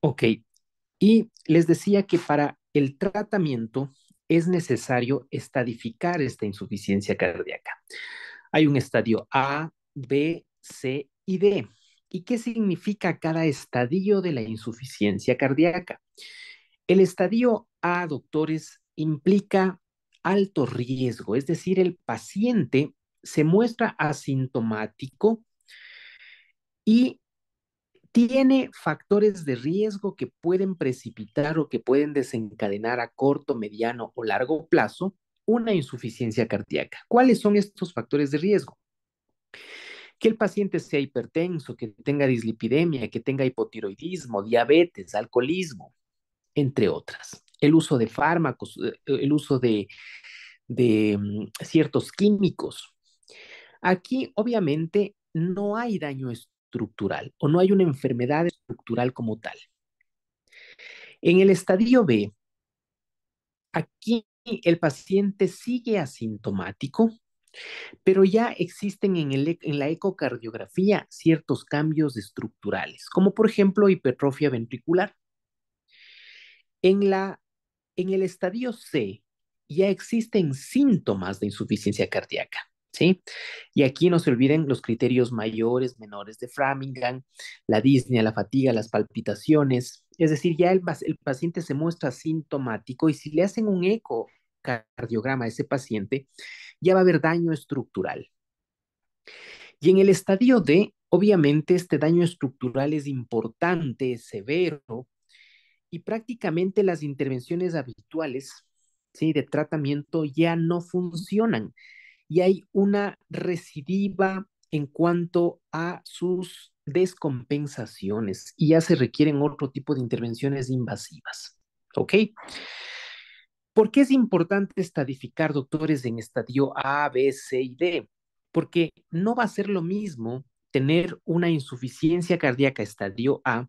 Ok, y les decía que para el tratamiento es necesario estadificar esta insuficiencia cardíaca. Hay un estadio A, B, C y D. ¿Y qué significa cada estadio de la insuficiencia cardíaca? El estadio A, doctores, implica alto riesgo, es decir, el paciente se muestra asintomático y tiene factores de riesgo que pueden precipitar o que pueden desencadenar a corto, mediano o largo plazo una insuficiencia cardíaca. ¿Cuáles son estos factores de riesgo? Que el paciente sea hipertenso, que tenga dislipidemia, que tenga hipotiroidismo, diabetes, alcoholismo, entre otras. El uso de fármacos, el uso de ciertos químicos. Aquí, obviamente, no hay daño estructural o no hay una enfermedad estructural como tal. En el estadio B, aquí el paciente sigue asintomático, pero ya existen en la ecocardiografía ciertos cambios estructurales, como por ejemplo hipertrofia ventricular. En, la, en el estadio C ya existen síntomas de insuficiencia cardíaca, ¿sí? Y aquí no se olviden los criterios mayores, menores de Framingham, la disnea, la fatiga, las palpitaciones. Es decir, ya el paciente se muestra sintomático y si le hacen un ecocardiograma a ese paciente, ya va a haber daño estructural. Y en el estadio D, obviamente, este daño estructural es importante, es severo, y prácticamente las intervenciones habituales, ¿sí? De tratamiento ya no funcionan y hay una recidiva en cuanto a sus descompensaciones y ya se requieren otro tipo de intervenciones invasivas. ¿Ok? ¿Por qué es importante estadificar, doctores, en estadio A, B, C y D? Porque no va a ser lo mismo tener una insuficiencia cardíaca estadio A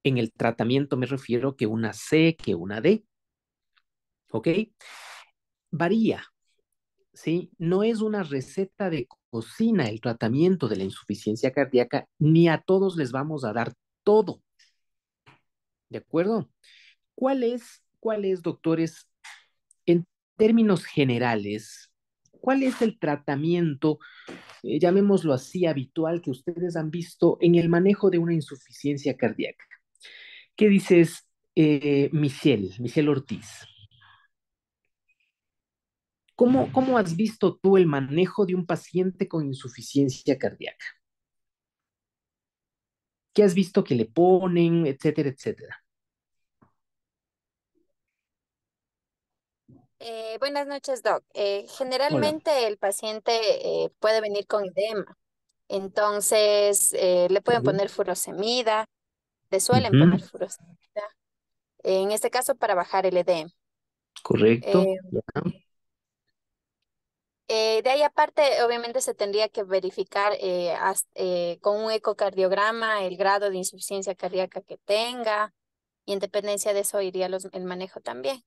en el tratamiento, me refiero, que una C, que una D. ¿Ok? Varía, ¿sí? No es una receta de cocina el tratamiento de la insuficiencia cardíaca, ni a todos les vamos a dar todo, ¿de acuerdo? ¿Cuál es, doctores, en términos generales, cuál es el tratamiento, llamémoslo así, habitual que ustedes han visto en el manejo de una insuficiencia cardíaca? ¿Qué dices, Michelle Ortiz? ¿Cómo has visto tú el manejo de un paciente con insuficiencia cardíaca? ¿Qué has visto que le ponen, etcétera, etcétera? Buenas noches, Doc. Hola. Generalmente el paciente puede venir con edema, entonces le pueden Ujú, poner furosemida, le suelen ujú, poner furosemida, en este caso para bajar el edema. correcto. Eh, Ya. de ahí aparte, obviamente se tendría que verificar con un ecocardiograma el grado de insuficiencia cardíaca que tenga y en dependencia de eso iría el manejo también.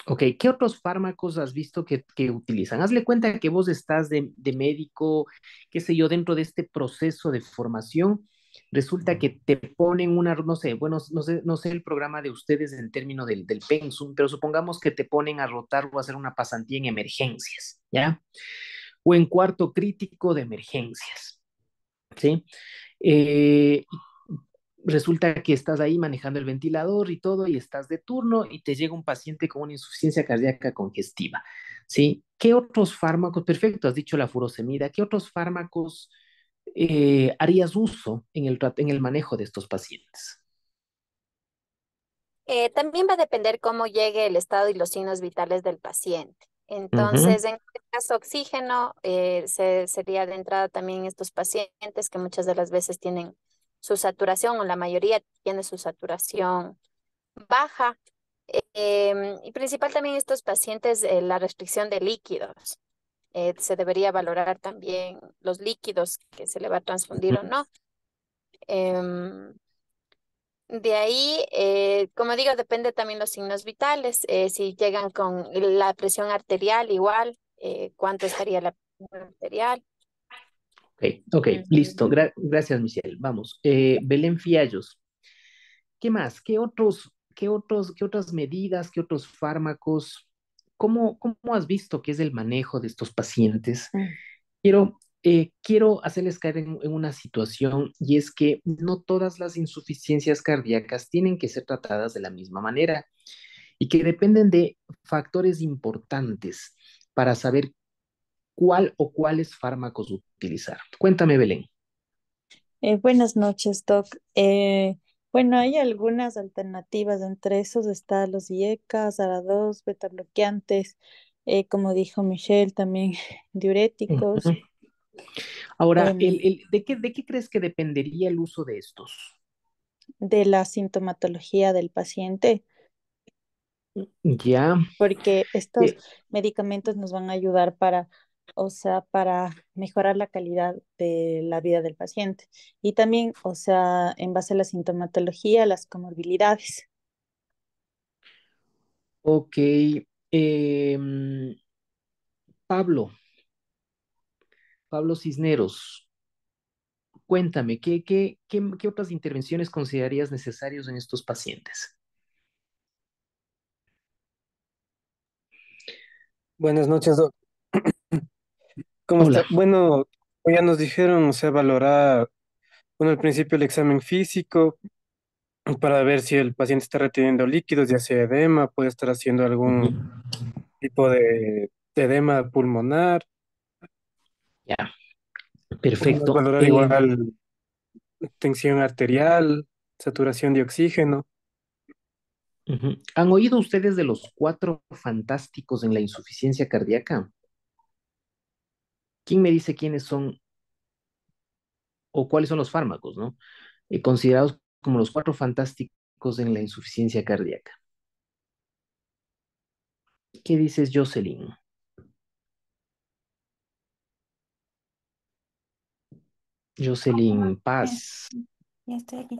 Ok, ¿qué otros fármacos has visto que utilizan? Hazle cuenta que vos estás de médico, qué sé yo, dentro de este proceso de formación. Resulta que te ponen una, no sé, bueno, no sé el programa de ustedes en términos del pensum, pero supongamos que te ponen a rotar o a hacer una pasantía en emergencias, ¿ya? O en cuarto crítico de emergencias, ¿sí? Eh, Resulta que estás ahí manejando el ventilador y todo, y estás de turno y te llega un paciente con una insuficiencia cardíaca congestiva, ¿sí? ¿Qué otros fármacos, perfecto, has dicho la furosemida, qué otros fármacos harías uso en el manejo de estos pacientes? También va a depender cómo llegue el estado y los signos vitales del paciente. Ujú, Entonces, en este caso, oxígeno sería de entrada también estos pacientes que muchas de las veces tienen su saturación o la mayoría tiene su saturación baja. Y principal también estos pacientes, la restricción de líquidos. Se debería valorar también los líquidos que se le va a transfundir o ujú. no. Em, de ahí, como digo, depende también los signos vitales. Si llegan con la presión arterial, igual, cuánto estaría la presión arterial. Ok, ok, Ujú. listo. Gracias, Michelle. Vamos. Belén Fiallos. ¿Qué más? ¿Qué otras medidas, qué otros fármacos? ¿Cómo has visto que es el manejo de estos pacientes? Mm. Quiero hacerles caer en una situación y es que no todas las insuficiencias cardíacas tienen que ser tratadas de la misma manera y que dependen de factores importantes para saber cuál o cuáles fármacos utilizar. Cuéntame, Belén. Buenas noches, Doc. Bueno, hay algunas alternativas. Entre esos están los IECAs, ARA2, beta bloqueantes, como dijo Michelle, también diuréticos. Ujú. Ahora, em, ¿de qué crees que dependería el uso de estos? de la sintomatología del paciente, Ya, porque estos eh, medicamentos nos van a ayudar para, o sea, para mejorar la calidad de la vida del paciente. Y también, o sea, en base a la sintomatología, las comorbilidades. ok. em, Pablo, Pablo Cisneros, cuéntame, ¿qué otras intervenciones considerarías necesarias en estos pacientes? Buenas noches, Doc. ¿Cómo Hola. está? Bueno, ya nos dijeron, o sea, valorar, bueno, al principio el examen físico para ver si el paciente está reteniendo líquidos, ya sea edema, puede estar haciendo Ujú. algún tipo de edema pulmonar. Ya, Podemos perfecto. valorar igual tensión arterial, saturación de oxígeno. Ujú. ¿Han oído ustedes de los cuatro fantásticos en la insuficiencia cardíaca? ¿Quién me dice quiénes son o cuáles son los fármacos, ¿no? Considerados como los cuatro fantásticos en la insuficiencia cardíaca. ¿Qué dices, Jocelyn? Jocelyn Bien, Paz. ya estoy aquí.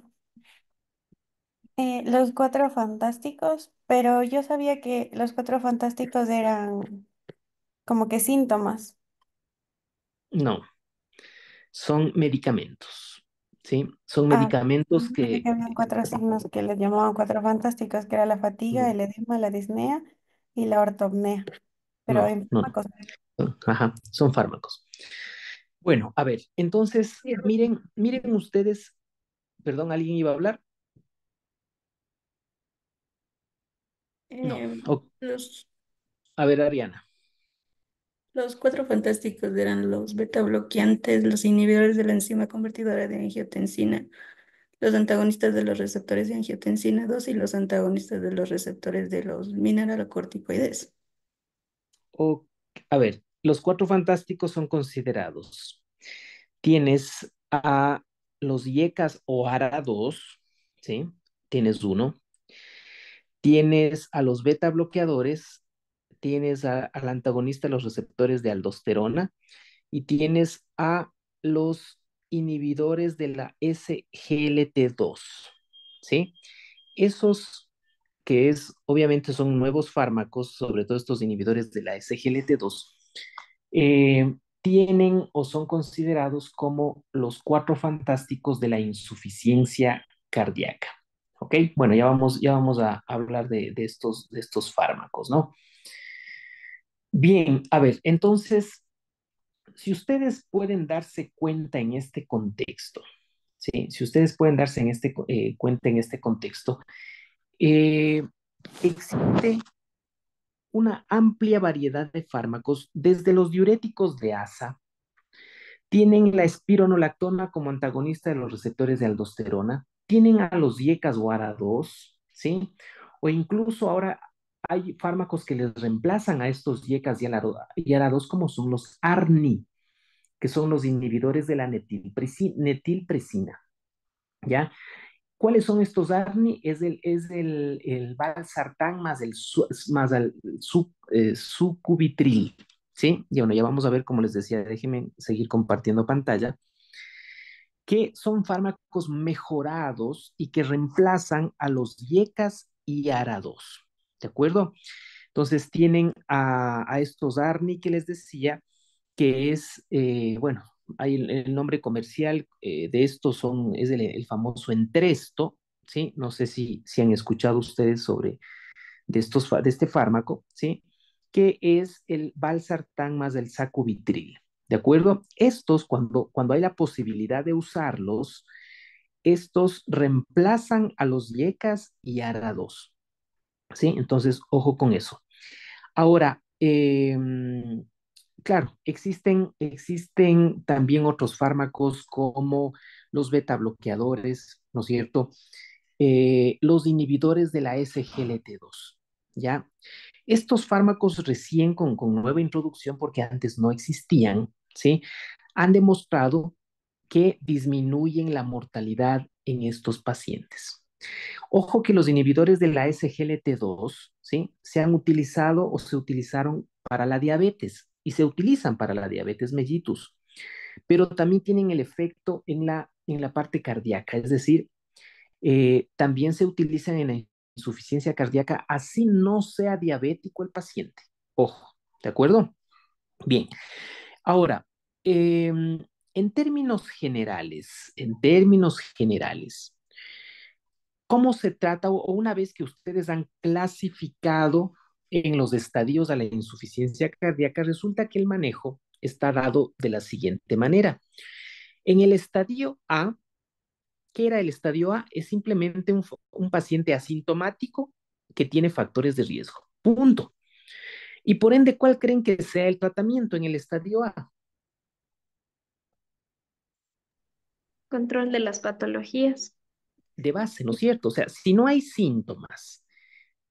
Los Cuatro Fantásticos, pero yo sabía que los Cuatro Fantásticos eran como que síntomas. No, son medicamentos, ¿sí? Son Ah, medicamentos yo pensé que que había cuatro signos que les llamaban Cuatro Fantásticos, que era la fatiga, no, el edema, la disnea y la ortopnea. Pero no, en no, fármacos. ajá, son fármacos. Bueno, a ver, entonces, miren ustedes, perdón, ¿alguien iba a hablar? No. Eh, O- los, a ver, Ariana. los cuatro fantásticos eran los beta bloqueantes, los inhibidores de la enzima convertidora de angiotensina, los antagonistas de los receptores de angiotensina 2 y los antagonistas de los receptores de los mineralocorticoides. O, a ver, los cuatro fantásticos son considerados. Tienes a los IECAS o ARA2, ¿sí? Tienes uno. Tienes a los beta bloqueadores, tienes al antagonista de los receptores de aldosterona y tienes a los inhibidores de la SGLT2, ¿sí? Esos que es, obviamente son nuevos fármacos, sobre todo estos inhibidores de la SGLT2, tienen o son considerados como los cuatro fantásticos de la insuficiencia cardíaca. ¿Ok? Bueno, ya vamos a hablar de estos fármacos, ¿no? Bien, a ver, entonces, si ustedes pueden darse cuenta en este contexto, ¿sí? Si ustedes pueden darse cuenta en este contexto, eh, existe una amplia variedad de fármacos, desde los diuréticos de ASA, tienen la espironolactona como antagonista de los receptores de aldosterona, tienen a los IECAS o ARA2, ¿sí? O incluso ahora hay fármacos que les reemplazan a estos IECAS y ARA2 como son los ARNI, que son los inhibidores de la netilpresina, ¿ya? ¿Cuáles son estos ARNI? El valsartán más el sucubitril, ¿sí? Y bueno, ya vamos a ver, como les decía, déjenme seguir compartiendo pantalla, que son fármacos mejorados y que reemplazan a los IECAS y ARA2, ¿de acuerdo? Entonces tienen a estos ARNI que les decía, que es, bueno, hay el nombre comercial de estos es el famoso Entresto, ¿sí? No sé si han escuchado ustedes sobre de este fármaco, ¿sí? Que es el valsartán más el sacubitril, ¿de acuerdo? Estos, cuando hay la posibilidad de usarlos, estos reemplazan a los yecas y ARA2, ¿sí? Entonces, ojo con eso. Ahora, claro, existen también otros fármacos como los beta bloqueadores, ¿no es cierto? Los inhibidores de la SGLT2, ¿ya? Estos fármacos recién con nueva introducción, porque antes no existían, ¿sí? Han demostrado que disminuyen la mortalidad en estos pacientes. Ojo que los inhibidores de la SGLT2, ¿sí? Se han utilizado o se utilizaron para la diabetes y se utilizan para la diabetes mellitus, pero también tienen el efecto en la parte cardíaca, es decir, también se utilizan en la insuficiencia cardíaca, así no sea diabético el paciente. Ojo, ¿de acuerdo? Bien, ahora, en términos generales, ¿cómo se trata o una vez que ustedes han clasificado en los estadios a la insuficiencia cardíaca, resulta que el manejo está dado de la siguiente manera? En el estadio A, ¿qué era el estadio A? Es simplemente un paciente asintomático que tiene factores de riesgo. Punto. Y por ende, ¿cuál creen que sea el tratamiento en el estadio A? Control de las patologías. De base, ¿no es cierto? O sea, si no hay síntomas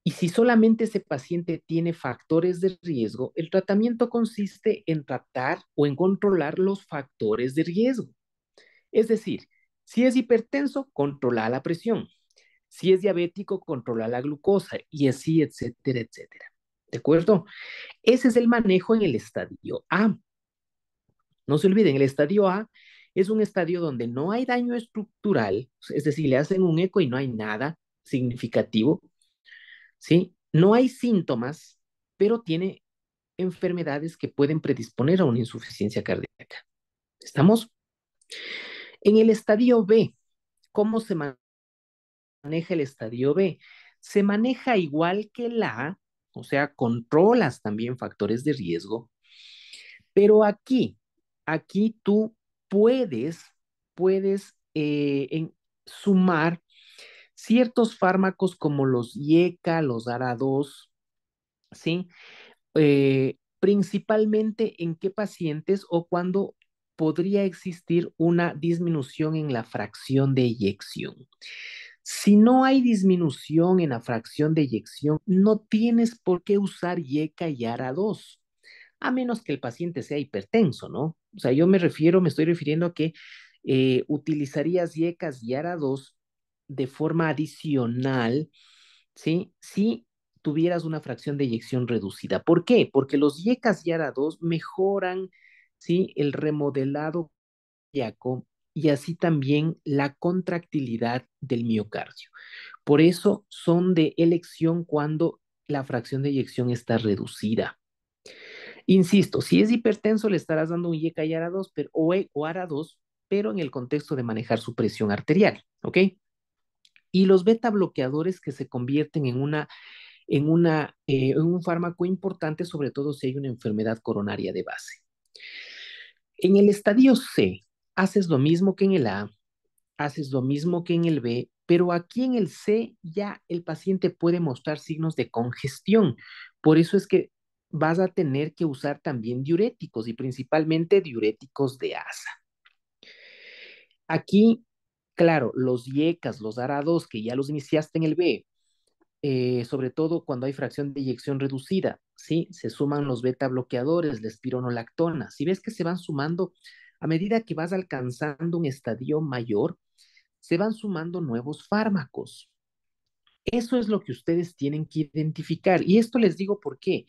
y si solamente ese paciente tiene factores de riesgo, el tratamiento consiste en tratar o en controlar los factores de riesgo. Es decir, si es hipertenso, controla la presión. Si es diabético, controla la glucosa y así, etcétera, etcétera. ¿De acuerdo? Ese es el manejo en el estadio A. No se olviden, el estadio A es un estadio donde no hay daño estructural, es decir, le hacen un eco y no hay nada significativo, ¿sí? No hay síntomas, pero tiene enfermedades que pueden predisponer a una insuficiencia cardíaca. ¿Estamos? En el estadio B, ¿cómo se maneja el estadio B? Se maneja igual que el A, o sea, controlas también factores de riesgo, pero aquí tú puedes sumar ciertos fármacos como los IECA, los ARA2, ¿sí? Principalmente en qué pacientes o cuando podría existir una disminución en la fracción de eyección. Si no hay disminución en la fracción de eyección, no tienes por qué usar IECA y ARA2, a menos que el paciente sea hipertenso, ¿no? O sea, me estoy refiriendo a que utilizarías IECAS y ARA2 de forma adicional, ¿sí? Si tuvieras una fracción de eyección reducida. ¿Por qué? Porque los IECAS y ARA2 mejoran, ¿sí? El remodelado cardíaco y así también la contractilidad del miocardio. Por eso son de elección cuando la fracción de eyección está reducida. Insisto, si es hipertenso, le estarás dando un IECA y ARA2 o ARA2, pero en el contexto de manejar su presión arterial, ¿ok? Y los beta bloqueadores que se convierten en un fármaco importante, sobre todo si hay una enfermedad coronaria de base. En el estadio C, haces lo mismo que en el A, haces lo mismo que en el B, pero aquí en el C ya el paciente puede mostrar signos de congestión. Por eso es que vas a tener que usar también diuréticos y principalmente diuréticos de asa. Aquí, claro, los IECAS, los ARA2, que ya los iniciaste en el B, sobre todo cuando hay fracción de eyección reducida, ¿sí? Se suman los beta bloqueadores, la espironolactona. Si ves que se van sumando a medida que vas alcanzando un estadio mayor, se van sumando nuevos fármacos. Eso es lo que ustedes tienen que identificar. Y esto les digo por qué.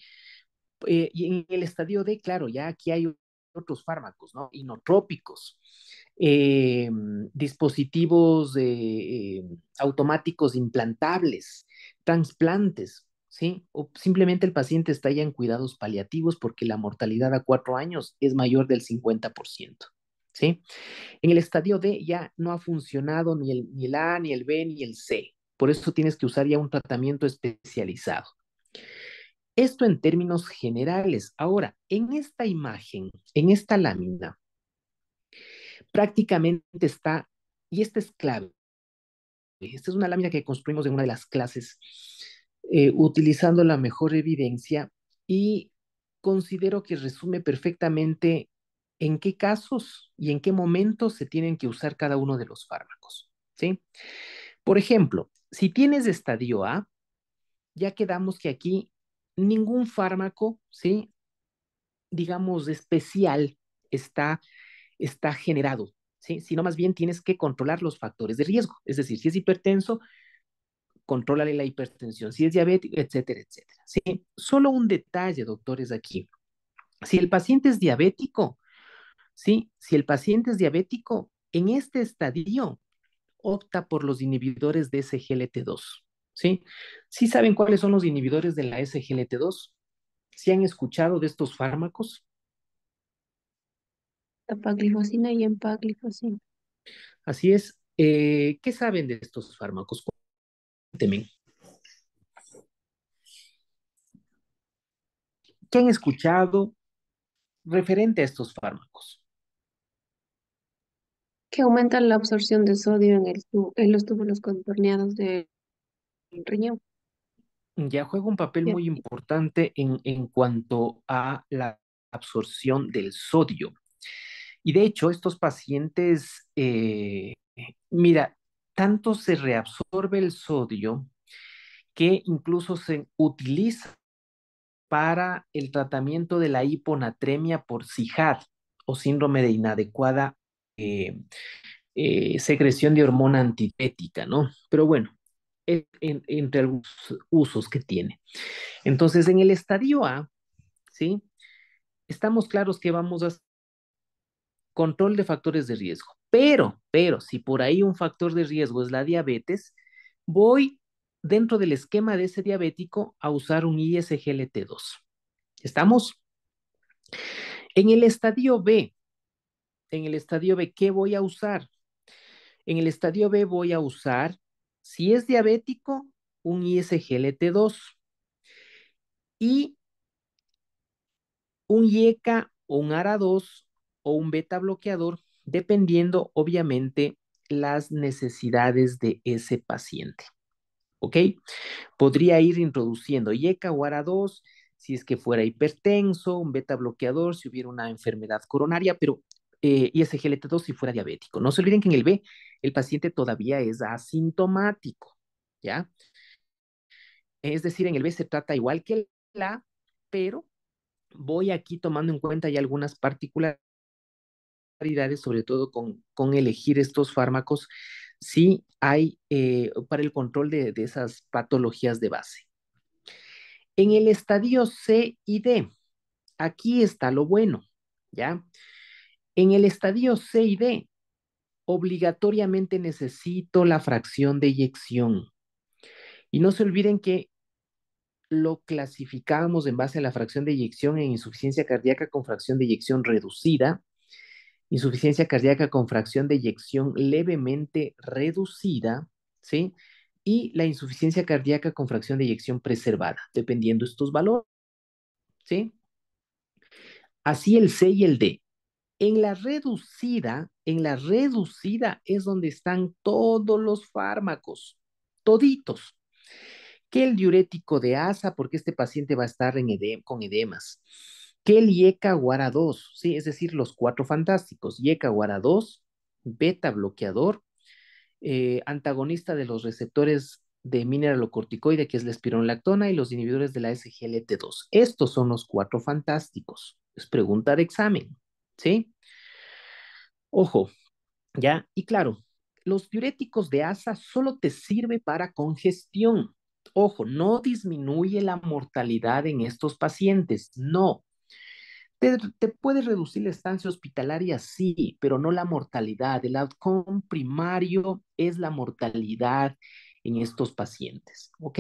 Y en el estadio D, claro, ya aquí hay otros fármacos, ¿no? Inotrópicos, dispositivos automáticos implantables, trasplantes, ¿sí? O simplemente el paciente está ya en cuidados paliativos porque la mortalidad a 4 años es mayor del 50%. ¿sí? En el estadio D ya no ha funcionado ni el A, ni el B, ni el C. Por eso tienes que usar ya un tratamiento especializado. Esto en términos generales. Ahora, en esta imagen, en esta lámina, prácticamente está, y esta es clave, esta es una lámina que construimos en una de las clases utilizando la mejor evidencia y considero que resume perfectamente en qué casos y en qué momentos se tienen que usar cada uno de los fármacos, ¿sí? Por ejemplo, si tienes estadio A, ya quedamos que aquí ningún fármaco, ¿sí? Digamos, especial está, está generado, ¿sí? Sino más bien tienes que controlar los factores de riesgo. Es decir, si es hipertenso, contrólale la hipertensión, si es diabético, etcétera, etcétera. ¿Sí? Solo un detalle, doctores, aquí. Si el paciente es diabético, ¿sí? Si el paciente es diabético, en este estadio opta por los inhibidores de SGLT2, ¿sí? ¿Sí saben cuáles son los inhibidores de la SGLT2? ¿Sí han escuchado de estos fármacos? Dapaglifosina y empaglifosina. Así es. ¿Qué saben de estos fármacos? Cuéntenme. ¿Qué han escuchado referente a estos fármacos? Que aumentan la absorción de sodio en en los túbulos contorneados del riñón. Ya juega un papel Bien. muy importante en cuanto a la absorción del sodio. Y de hecho, estos pacientes, mira, tanto se reabsorbe el sodio que incluso se utiliza para el tratamiento de la hiponatremia por SIHAD o síndrome de inadecuada eh, secreción de hormona antitética, ¿no? Pero bueno, entre algunos usos que tiene. Entonces, en el estadio A, ¿sí? Estamos claros que vamos a control de factores de riesgo. Pero, si por ahí un factor de riesgo es la diabetes, voy dentro del esquema de ese diabético a usar un ISGLT2. ¿Estamos? En el estadio B, ¿qué voy a usar? En el estadio B voy a usar, si es diabético, un ISGLT2 y un IECA o un ARA2 o un beta bloqueador, dependiendo obviamente las necesidades de ese paciente. ¿Ok? Podría ir introduciendo IECA o ARA2 si es que fuera hipertenso, un beta bloqueador si hubiera una enfermedad coronaria, pero ISGLT2 si fuera diabético. No se olviden que en el B el paciente todavía es asintomático, ¿ya? Es decir, en el B se trata igual que el A, pero voy aquí tomando en cuenta ya algunas particularidades, sobre todo con elegir estos fármacos, si hay para el control de esas patologías de base. En el estadio C y D, aquí está lo bueno, ¿ya? En el estadio C y D, obligatoriamente necesito la fracción de eyección. Y no se olviden que lo clasificábamos en base a la fracción de eyección en insuficiencia cardíaca con fracción de eyección reducida, insuficiencia cardíaca con fracción de eyección levemente reducida, ¿sí? Y la insuficiencia cardíaca con fracción de eyección preservada, dependiendo estos valores, ¿sí? Así el C y el D. En la reducida es donde están todos los fármacos, toditos. Que el diurético de asa, porque este paciente va a estar con edemas. Que el IECA Guara 2, ¿sí? Es decir, los cuatro fantásticos. IECA Guara 2, beta bloqueador, antagonista de los receptores de mineralocorticoide, que es la espironolactona, y los inhibidores de la SGLT2. Estos son los cuatro fantásticos. Es pregunta de examen, ¿sí? Ojo, ¿ya? Y claro, los diuréticos de asa solo te sirve para congestión. Ojo, no disminuye la mortalidad en estos pacientes, no. Te puede reducir la estancia hospitalaria, sí, pero no la mortalidad. El outcome primario es la mortalidad en estos pacientes, ¿ok?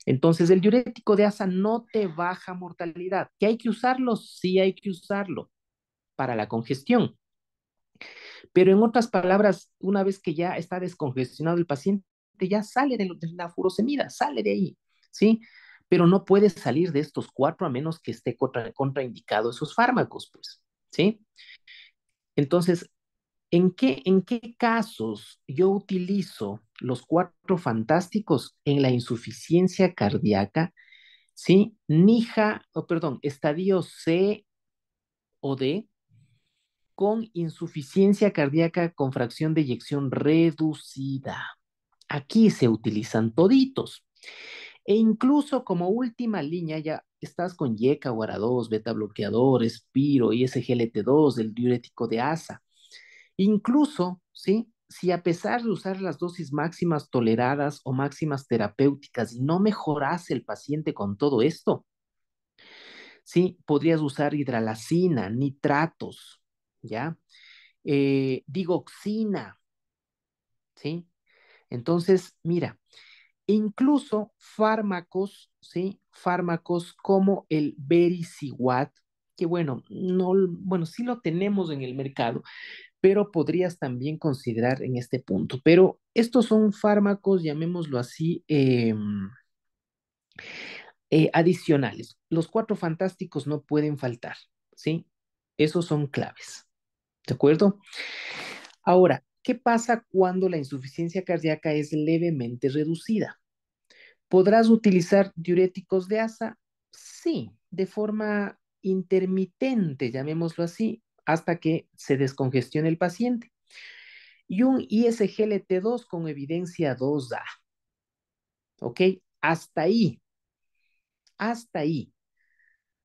Entonces, el diurético de asa no te baja mortalidad. ¿Que hay que usarlo? Sí, hay que usarlo para la congestión. Pero en otras palabras, una vez que ya está descongestionado el paciente, ya sale de la furosemida, sale de ahí, ¿sí? Pero no puede salir de estos cuatro a menos que esté contraindicado esos fármacos, pues, ¿sí? Entonces, ¿en qué casos yo utilizo los cuatro fantásticos? En la insuficiencia cardíaca, ¿sí? Estadio C o D, con insuficiencia cardíaca con fracción de eyección reducida. Aquí se utilizan toditos. E incluso como última línea ya estás con YECA, GUARA2, beta bloqueador, Espiro y SGLT2, el diurético de ASA. Incluso, ¿sí? Si a pesar de usar las dosis máximas toleradas o máximas terapéuticas no mejorase el paciente con todo esto, ¿sí? Podrías usar hidralacina, nitratos, ¿ya? Digoxina, ¿sí? Entonces, mira, incluso fármacos, ¿sí? Fármacos como el Vericiguat, que bueno, no, bueno, sí lo tenemos en el mercado, pero podrías también considerar en este punto. Pero estos son fármacos, llamémoslo así, adicionales. Los cuatro fantásticos no pueden faltar, ¿sí? Esos son claves, ¿de acuerdo? Ahora, ¿qué pasa cuando la insuficiencia cardíaca es levemente reducida? ¿Podrás utilizar diuréticos de asa? Sí, de forma intermitente, llamémoslo así, hasta que se descongestione el paciente. Y un ISGLT2 con evidencia 2A, ¿ok? Hasta ahí, hasta ahí,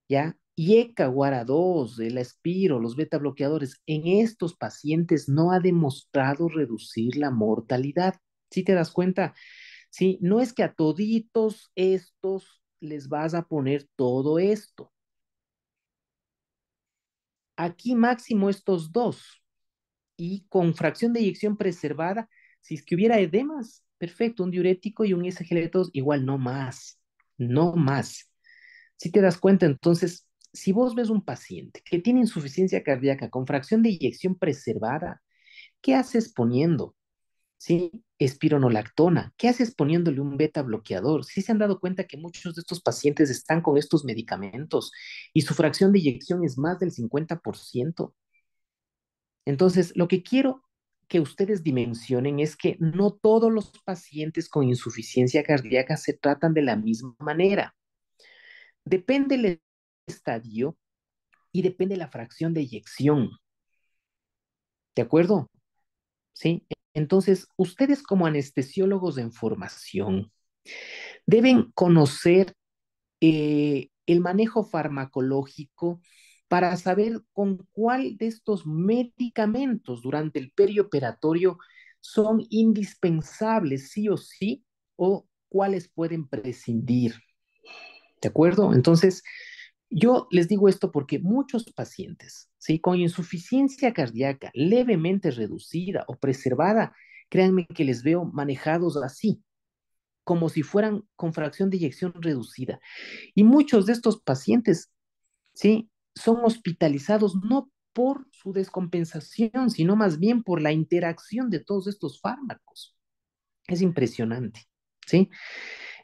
¿ya? Y ECA, 2, el Aspiro, los beta bloqueadores, en estos pacientes no ha demostrado reducir la mortalidad. ¿Sí te das cuenta? Sí, no es que a toditos estos les vas a poner todo esto. Aquí máximo estos dos. Y con fracción de eyección preservada, si es que hubiera edemas, perfecto, un diurético y un SGLT2, igual no más, no más. Si te das cuenta, entonces, si vos ves un paciente que tiene insuficiencia cardíaca con fracción de eyección preservada, ¿qué haces poniendo? ¿Sí? Espironolactona. ¿Qué haces poniéndole un beta bloqueador? ¿Sí se han dado cuenta que muchos de estos pacientes están con estos medicamentos y su fracción de eyección es más del 50%? Entonces, lo que quiero que ustedes dimensionen es que no todos los pacientes con insuficiencia cardíaca se tratan de la misma manera. Depende el estadio y depende la fracción de eyección. ¿De acuerdo? ¿Sí? Entonces, ustedes como anestesiólogos en formación deben conocer el manejo farmacológico para saber con cuál de estos medicamentos durante el perioperatorio son indispensables sí o sí o cuáles pueden prescindir. ¿De acuerdo? Entonces, yo les digo esto porque muchos pacientes, ¿sí? Con insuficiencia cardíaca levemente reducida o preservada, créanme que les veo manejados así, como si fueran con fracción de eyección reducida. Y muchos de estos pacientes, ¿sí? Son hospitalizados no por su descompensación, sino más bien por la interacción de todos estos fármacos. Es impresionante, ¿sí?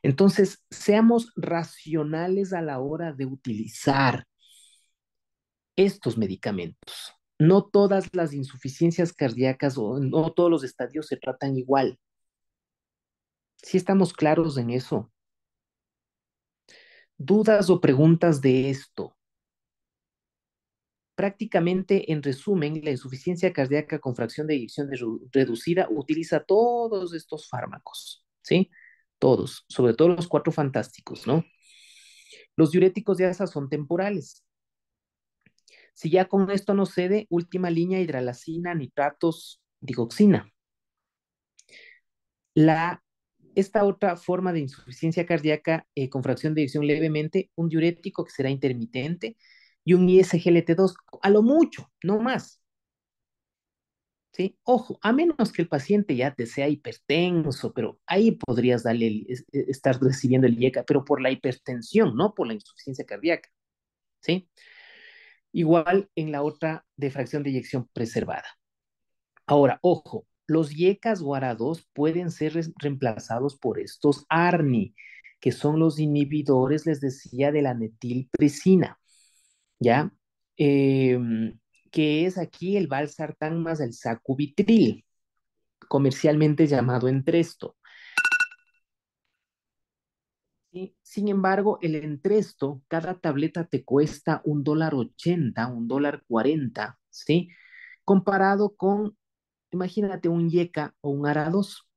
Entonces, seamos racionales a la hora de utilizar estos medicamentos. No todas las insuficiencias cardíacas o no todos los estadios se tratan igual. Si estamos claros en eso. ¿Dudas o preguntas de esto? Prácticamente, en resumen, la insuficiencia cardíaca con fracción de eyección reducida utiliza todos estos fármacos, ¿sí? Todos, sobre todo los cuatro fantásticos, ¿no? Los diuréticos de asa son temporales. Si ya con esto no cede, última línea, hidralacina, nitratos, digoxina. Esta otra forma de insuficiencia cardíaca con fracción de eyección levemente, un diurético que será intermitente y un ISGLT2, a lo mucho, no más. ¿Sí? Ojo, a menos que el paciente ya te sea hipertenso, pero ahí podrías darle, estar recibiendo el IECA, pero por la hipertensión, no por la insuficiencia cardíaca. ¿Sí? Igual en la otra de fracción de eyección preservada. Ahora, ojo, los yecas o ARA2 pueden ser reemplazados por estos ARNI, que son los inhibidores, les decía, de la metilprisina, ¿ya? Que es aquí el valsartán más el sacubitril, comercialmente llamado Entresto. ¿Sí? Sin embargo, el Entresto, cada tableta te cuesta $1.80, $1.40, ¿sí? Comparado con, imagínate, un YECA o un ARA2,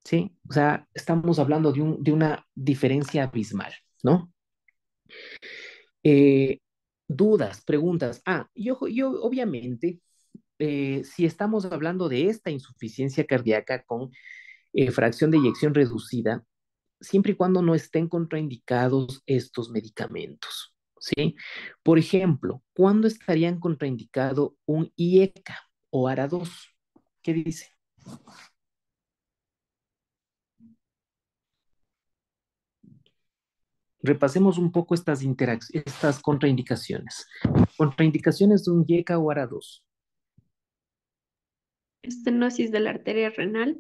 ¿sí? O sea, estamos hablando de una diferencia abismal, ¿no? Eh, dudas, preguntas. Yo obviamente, si estamos hablando de esta insuficiencia cardíaca con fracción de eyección reducida, siempre y cuando no estén contraindicados estos medicamentos, ¿sí? Por ejemplo, ¿cuándo estarían contraindicado un IECA o ARA2? ¿Qué dice? Repasemos un poco estas contraindicaciones. Contraindicaciones de un IECA o ARA2. Estenosis de la arteria renal,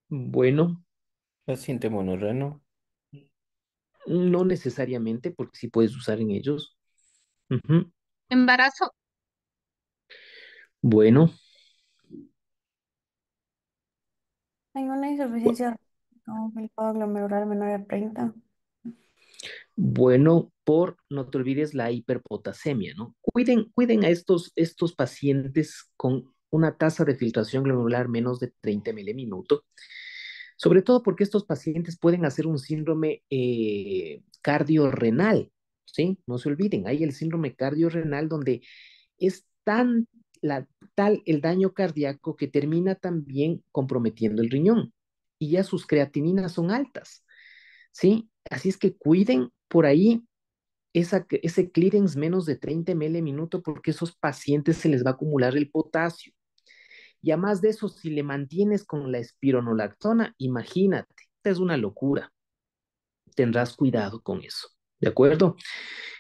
Bueno, Paciente monorreno, no necesariamente, porque sí puedes usar en ellos. Ujú. embarazo, Bueno, Hay una bu- insuficiencia no, glomerular menor a 30. bueno, no te olvides la hiperpotasemia, ¿no? Cuiden a estos pacientes con una tasa de filtración glomerular menos de 30 miliminuto, sobre todo porque estos pacientes pueden hacer un síndrome cardiorrenal, ¿sí? No se olviden, hay el síndrome cardiorrenal donde es tal el daño cardíaco que termina también comprometiendo el riñón y ya sus creatininas son altas, ¿sí? Así es que cuiden por ahí ese clearance menos de 30 ml minuto porque esos pacientes se les va a acumular el potasio. Y además de eso, si le mantienes con la espironolactona, imagínate, es una locura. Tendrás cuidado con eso, ¿de acuerdo?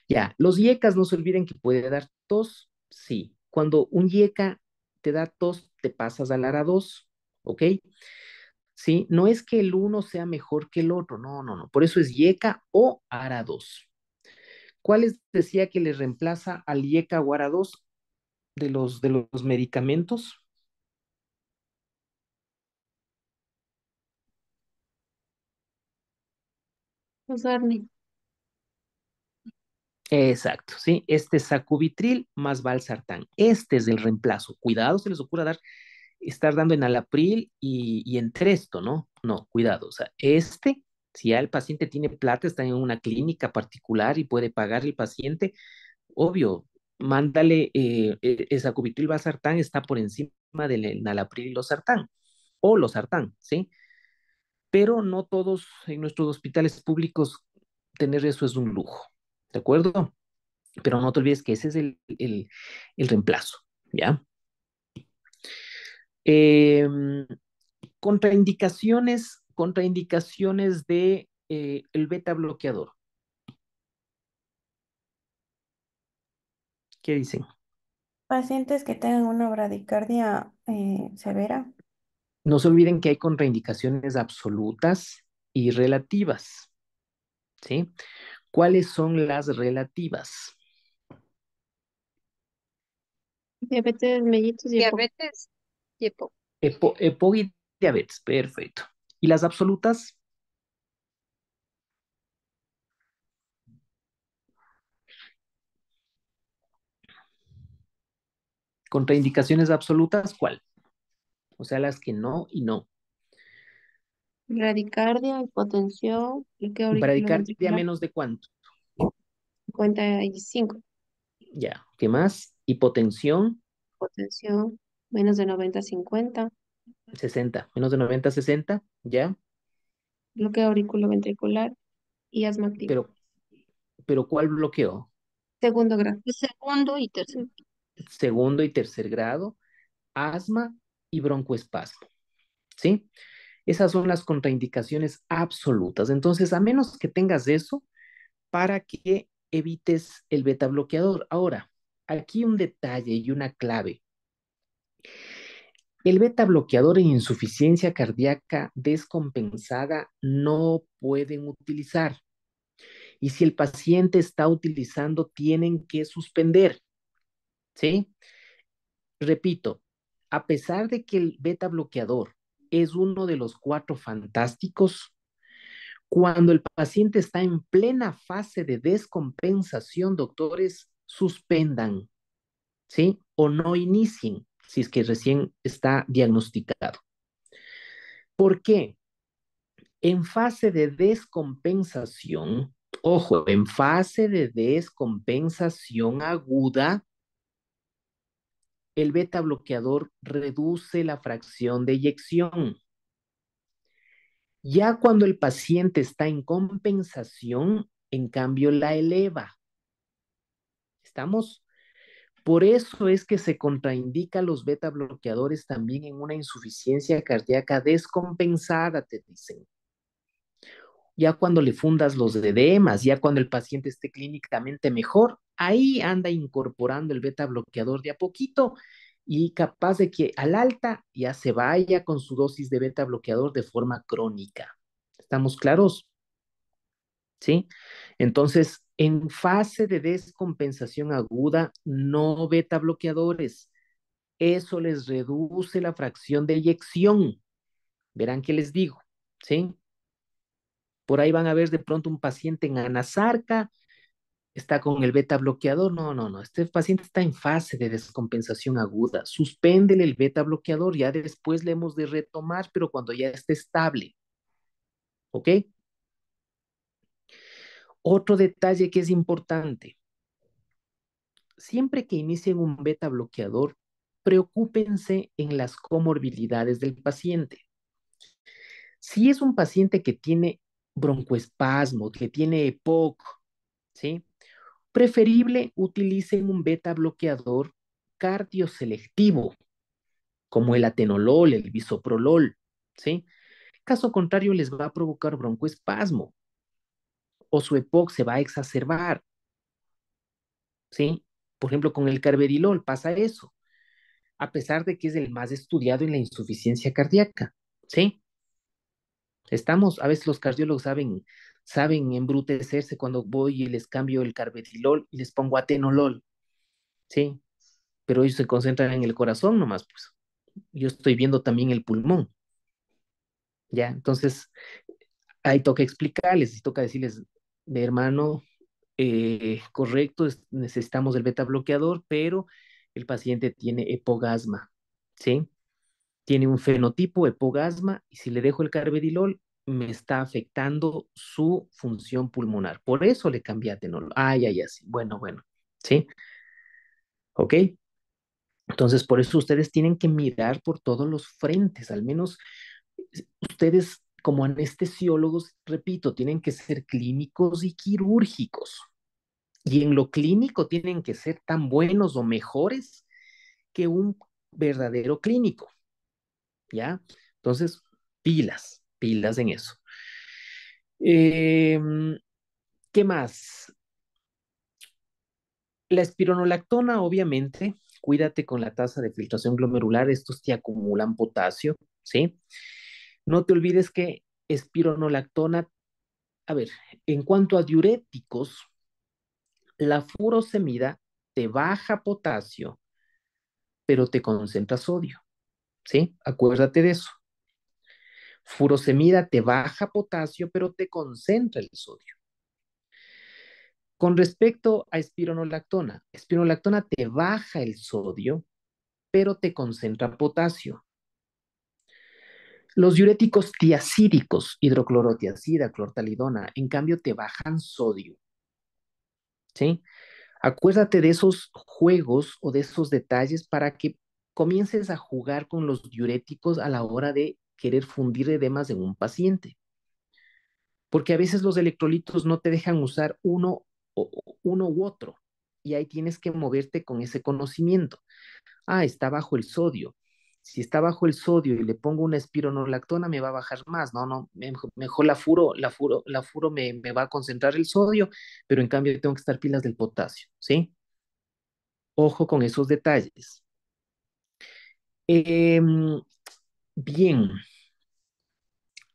Ya, los IECAS no se olviden que puede dar tos, sí. Cuando un IECA te da tos, te pasas al ARA2, ¿ok? Sí, no es que el uno sea mejor que el otro, no, no, no. Por eso es IECA o ARA2. ¿Cuáles decía que le reemplaza al IECA o ARA2 de los medicamentos? los ARNI. Exacto, sí. Este es sacubitril más valsartán. Este es el reemplazo. Cuidado, se les ocurra estar dando enalapril y Entresto, ¿no? No, cuidado. O sea, si ya el paciente tiene plata, está en una clínica particular y puede pagar el paciente, obvio, mándale, el sacubitril valsartán está por encima del enalapril y losartán, o losartán, ¿sí? Pero no todos en nuestros hospitales públicos tener eso es un lujo, ¿de acuerdo? Pero no te olvides que ese es el reemplazo, ¿ya? Em, contraindicaciones de el beta bloqueador. ¿Qué dicen? Pacientes que tengan una bradicardia severa. No se olviden que hay contraindicaciones absolutas y relativas, ¿sí? ¿Cuáles son las relativas? Diabetes mellitus y EPOC. Diabetes y EPOC. EPOC y diabetes, perfecto. ¿Y las absolutas? Contraindicaciones absolutas, ¿cuál? O sea, las que no y no. Bradicardia, hipotensión, bloqueo Bradicardia auriculoventricular, menos de cuánto. 55. Ya. ¿Qué más? Hipotensión, Hipotensión, menos de 90-50. 60. Menos de 90, 60. Ya. Bloqueo auriculoventricular y asma activa. Pero ¿cuál bloqueo? Segundo grado. Segundo y tercero. Segundo y tercer grado, asma y broncoespasmo. ¿Sí? Esas son las contraindicaciones absolutas. Entonces, a menos que tengas eso, para que evites el beta bloqueador. Ahora, aquí un detalle y una clave. El beta bloqueador en insuficiencia cardíaca descompensada no pueden utilizar. Y si el paciente está utilizando, tienen que suspender, ¿sí? Repito, a pesar de que el beta bloqueador es uno de los cuatro fantásticos, cuando el paciente está en plena fase de descompensación, doctores, suspendan, ¿sí? O no inicien si es que recién está diagnosticado. ¿Por qué? En fase de descompensación, ojo, en fase de descompensación aguda, el beta bloqueador reduce la fracción de eyección. Ya cuando el paciente está en compensación, en cambio la eleva. ¿Estamos? Por eso es que se contraindica los beta bloqueadores también en una insuficiencia cardíaca descompensada, te dicen. Ya cuando le fundas los edemas, ya cuando el paciente esté clínicamente mejor, ahí anda incorporando el beta bloqueador de a poquito y capaz de que al alta ya se vaya con su dosis de beta bloqueador de forma crónica. ¿Estamos claros? ¿Sí? Entonces, en fase de descompensación aguda, no beta bloqueadores. Eso les reduce la fracción de eyección. Verán qué les digo, ¿sí? Por ahí van a ver de pronto un paciente en anasarca, está con el beta bloqueador. No, no, no. Este paciente está en fase de descompensación aguda. Suspéndele el beta bloqueador, ya después le hemos de retomar, pero cuando ya esté estable. ¿Ok? Otro detalle que es importante. Siempre que inicien un beta bloqueador, preocúpense en las comorbilidades del paciente. Si es un paciente que tiene broncoespasmo, que tiene EPOC, ¿sí? Preferible utilicen un beta bloqueador cardioselectivo, como el atenolol, el bisoprolol, ¿sí? Caso contrario, les va a provocar broncoespasmo o su EPOC se va a exacerbar, ¿sí? Por ejemplo, con el carvedilol pasa eso, a pesar de que es el más estudiado en la insuficiencia cardíaca, ¿sí? A veces los cardiólogos saben embrutecerse cuando voy y les cambio el carvedilol y les pongo atenolol, ¿sí? Pero ellos se concentran en el corazón nomás, pues. Yo estoy viendo también el pulmón, ¿ya? Entonces, ahí toca explicarles y toca decirles, de hermano, correcto, necesitamos el beta bloqueador, pero el paciente tiene hipogasma, ¿sí? Tiene un fenotipo hipogasma y si le dejo el carvedilol, me está afectando su función pulmonar. Por eso le cambié a atenolol. Ay, ay, así. Bueno, bueno, ¿sí? ¿Ok? Entonces, por eso ustedes tienen que mirar por todos los frentes, al menos ustedes como anestesiólogos, repito, tienen que ser clínicos y quirúrgicos. Y en lo clínico tienen que ser tan buenos o mejores que un verdadero clínico, ¿ya? Entonces, pilas, pilas en eso. Eh, ¿Qué más? La espironolactona, obviamente, cuídate con la tasa de filtración glomerular, estos te acumulan potasio, ¿sí? No te olvides que espironolactona, a ver, en cuanto a diuréticos, la furosemida te baja potasio, pero te concentra sodio, ¿sí? Acuérdate de eso. Furosemida te baja potasio, pero te concentra el sodio. Con respecto a espironolactona te baja el sodio, pero te concentra potasio. Los diuréticos tiacídicos, hidroclorotiazida, clortalidona, en cambio te bajan sodio, ¿sí? Acuérdate de esos juegos o de esos detalles para que comiences a jugar con los diuréticos a la hora de querer fundir edemas en un paciente. Porque a veces los electrolitos no te dejan usar uno u otro. Y ahí tienes que moverte con ese conocimiento. Ah, está bajo el sodio. Si está bajo el sodio y le pongo una espironolactona, me va a bajar más. No, no, mejor la furo me va a concentrar el sodio, pero en cambio tengo que estar pilas del potasio, ¿sí? Ojo con esos detalles. Em, bien,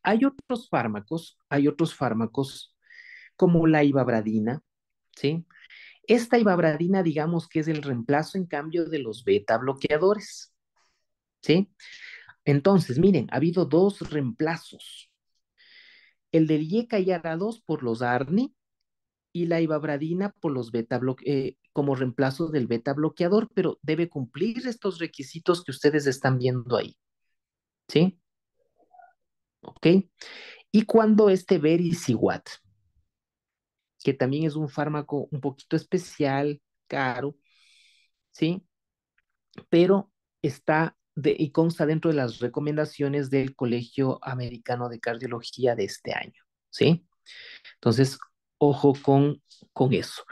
hay otros fármacos como la ivabradina, ¿sí? Esta ivabradina, digamos que es el reemplazo en cambio de los beta bloqueadores, ¿sí? Entonces, miren, ha habido dos reemplazos. El del IECA y ARA2 por los ARNI y la ivabradina por los como reemplazo del beta bloqueador, pero debe cumplir estos requisitos que ustedes están viendo ahí, ¿sí? ¿Ok? Y cuando este Vericiguat, que también es un fármaco un poquito especial, caro, ¿sí? Pero y consta dentro de las recomendaciones del Colegio Americano de Cardiología de este año, ¿sí? Entonces, ojo con eso.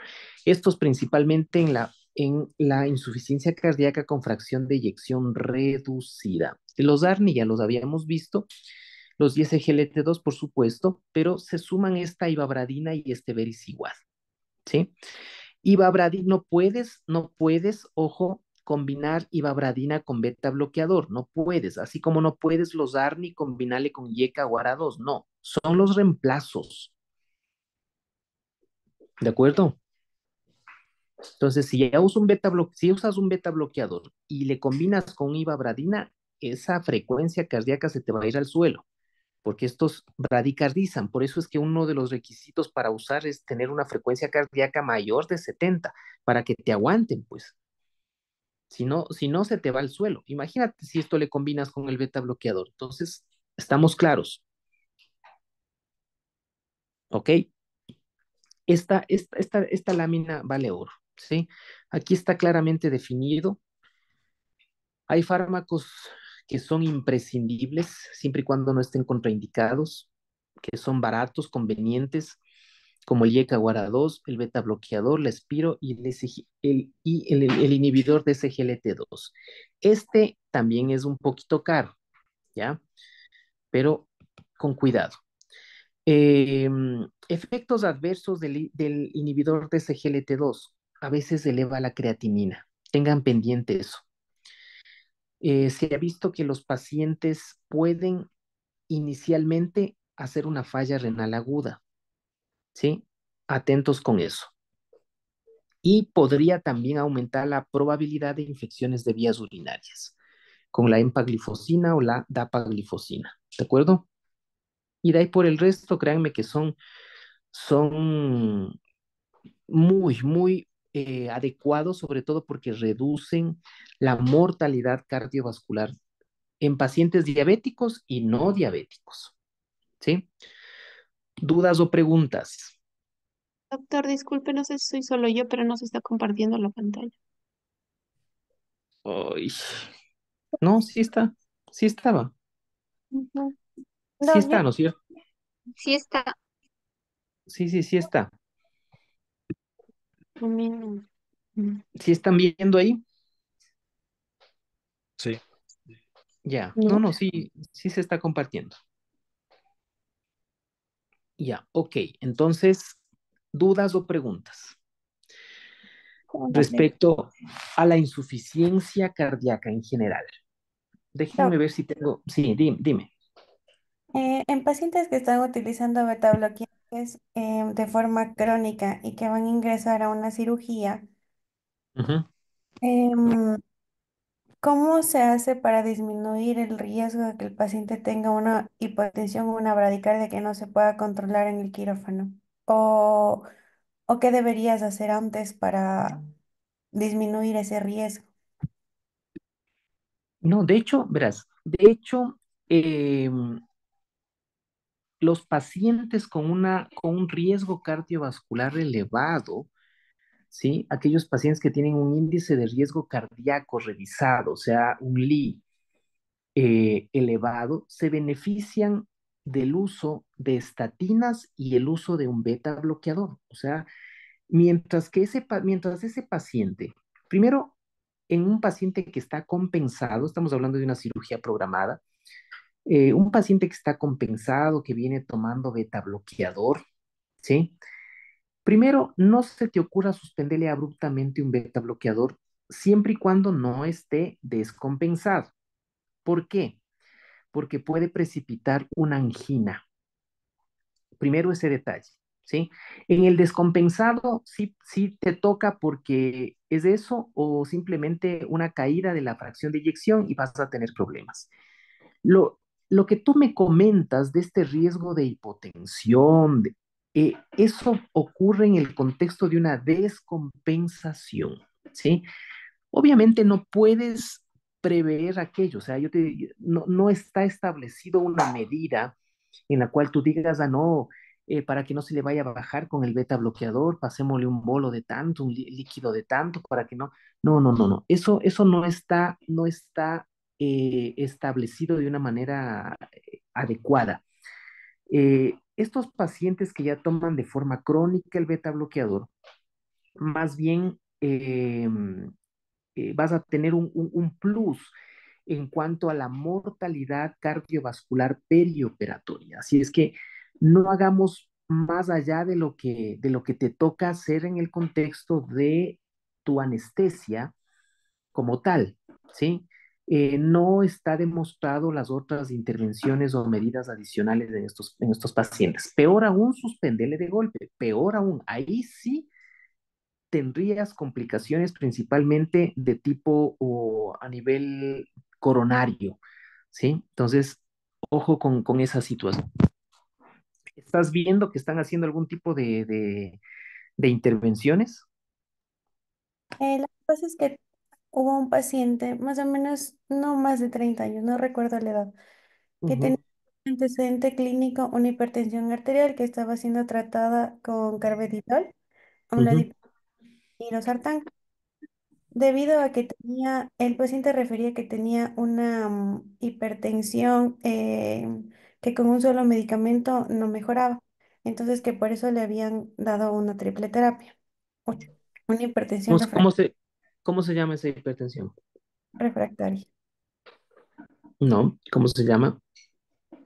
Estos principalmente en la insuficiencia cardíaca con fracción de eyección reducida. Los ARNI ya los habíamos visto, los 10-GLT2 por supuesto, pero se suman esta ivabradina y este vericiguat, ¿sí? Ivabradina, no puedes, ojo, combinar ivabradina con beta bloqueador, no puedes, así como no puedes los ARNI combinarle con IECA o ARA2, no, son los reemplazos, ¿de acuerdo? Entonces, si usas un beta bloqueador y le combinas con ivabradina, esa frecuencia cardíaca se te va a ir al suelo, porque estos bradicardizan. Por eso es que uno de los requisitos para usar es tener una frecuencia cardíaca mayor de 70, para que te aguanten, pues. Si no, se te va al suelo. Imagínate si esto le combinas con el beta bloqueador. Entonces, estamos claros, ¿ok? Esta lámina vale oro, ¿sí? Aquí está claramente definido. Hay fármacos que son imprescindibles siempre y cuando no estén contraindicados, que son baratos, convenientes, como el YK-GARA2, el beta bloqueador, la Espiro y el inhibidor de SGLT2. Este también es un poquito caro, ¿ya? Pero con cuidado. Eh, Efectos adversos del inhibidor de SGLT2. A veces eleva la creatinina. Tengan pendiente eso. Se ha visto que los pacientes pueden inicialmente hacer una falla renal aguda, ¿sí? Atentos con eso. Y podría también aumentar la probabilidad de infecciones de vías urinarias con la empaglifosina o la dapaglifosina, ¿de acuerdo? Y de ahí por el resto, créanme que son muy, muy adecuados, sobre todo porque reducen la mortalidad cardiovascular en pacientes diabéticos y no diabéticos, ¿sí? ¿Dudas o preguntas? Doctor, disculpe, no sé si soy solo yo, pero no se está compartiendo la pantalla. Ay, no, sí estaba, Ujú. sí No, yo, está, ¿no es cierto? Sí está. Sí, sí, sí está. A mí no. Mm. ¿Sí están viendo ahí? Sí. Ya, no, No. no, sí, sí se está compartiendo. Ya, ok, entonces, ¿dudas o preguntas póngale. respecto a la insuficiencia cardíaca en general? Déjenme Doc, ver si tengo, sí, dime. en pacientes que están utilizando beta bloqueantes de forma crónica y que van a ingresar a una cirugía, Ujú. em, ¿cómo se hace para disminuir el riesgo de que el paciente tenga una hipotensión o una bradicardia que no se pueda controlar en el quirófano? ¿O, o qué deberías hacer antes para disminuir ese riesgo? No, de hecho, verás, de hecho, los pacientes con un riesgo cardiovascular elevado, ¿sí? Aquellos pacientes que tienen un índice de riesgo cardíaco revisado, o sea, un LI elevado, se benefician del uso de estatinas y el uso de un beta bloqueador. O sea, mientras ese paciente, primero, en un paciente que está compensado, estamos hablando de una cirugía programada, un paciente que está compensado, que viene tomando beta bloqueador, ¿sí? Primero, no se te ocurra suspenderle abruptamente un beta bloqueador siempre y cuando no esté descompensado, ¿Por qué? Porque puede precipitar una angina. Primero ese detalle, ¿sí? En el descompensado sí te toca porque es eso o simplemente una caída de la fracción de eyección y vas a tener problemas. Lo, lo que tú me comentas de este riesgo de hipotensión, eso ocurre en el contexto de una descompensación, ¿sí? Obviamente no puedes prever aquello, o sea, no está establecido una medida en la cual tú digas, ah, no, para que no se le vaya a bajar con el beta bloqueador, pasémosle un bolo de tanto, un líquido de tanto, para que no, no, eso no está establecido de una manera adecuada. Estos pacientes que ya toman de forma crónica el beta bloqueador, más bien vas a tener un plus en cuanto a la mortalidad cardiovascular perioperatoria. Así es que no hagamos más allá de lo que te toca hacer en el contexto de tu anestesia como tal, ¿sí? No está demostrado las otras intervenciones o medidas adicionales en estos pacientes. Peor aún, suspenderle de golpe. Peor aún, ahí sí tendrías complicaciones principalmente de tipo o a nivel coronario, ¿sí? Entonces, ojo con esa situación. ¿Estás viendo que están haciendo algún tipo de intervenciones? Lo que pasa es que hubo un paciente, más o menos, no más de 30 años, no recuerdo la edad, que tenía Ujú, antecedente clínico, una hipertensión arterial que estaba siendo tratada con carvedilol, ujú, amlodipino y losartán. Debido a que tenía, el paciente refería que tenía una hipertensión que con un solo medicamento no mejoraba. Entonces que por eso le habían dado una triple terapia. Uy, una hipertensión ¿Cómo, se- cómo se, cómo se llama esa hipertensión? refractaria. No, ¿cómo se llama?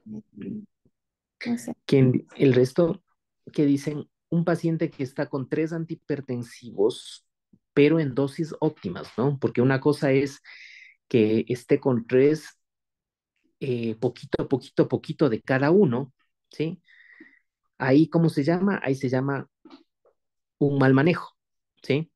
Mm, No sé. El resto que dicen un paciente que está con 3 antihipertensivos, pero en dosis óptimas, ¿no? Porque una cosa es que esté con tres poquito de cada uno, ¿sí? Ahí, ¿cómo se llama? Ahí se llama un mal manejo, ¿sí?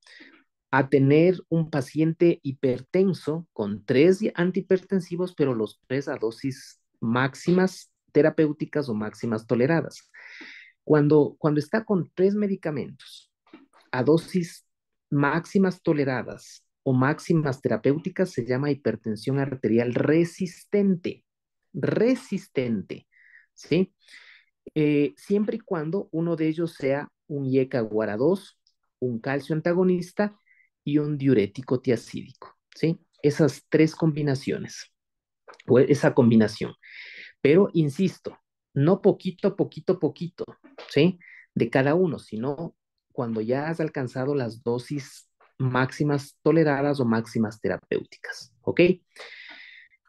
A tener un paciente hipertenso con 3 antihipertensivos, pero los tres a dosis máximas terapéuticas o máximas toleradas. Cuando está con 3 medicamentos a dosis máximas toleradas o máximas terapéuticas, se llama hipertensión arterial resistente. Resistente, ¿sí? Siempre y cuando uno de ellos sea un IECA-GUARA2, un calcio antagonista y un diurético tiacídico, ¿sí? Esas tres combinaciones, o esa combinación. Pero insisto, no poquito, ¿sí? De cada uno, sino cuando ya has alcanzado las dosis máximas toleradas o máximas terapéuticas, ¿ok?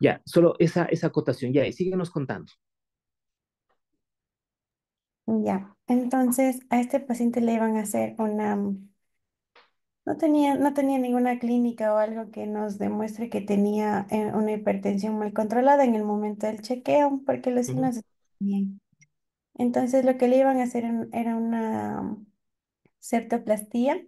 Ya, solo esa acotación, ya, y síguenos contando. Ya, entonces a este paciente le iban a hacer una, no tenía ninguna clínica o algo que nos demuestre que tenía una hipertensión mal controlada en el momento del chequeo, porque los Ujú, signos estaban bien. Entonces lo que le iban a hacer era una septoplastía.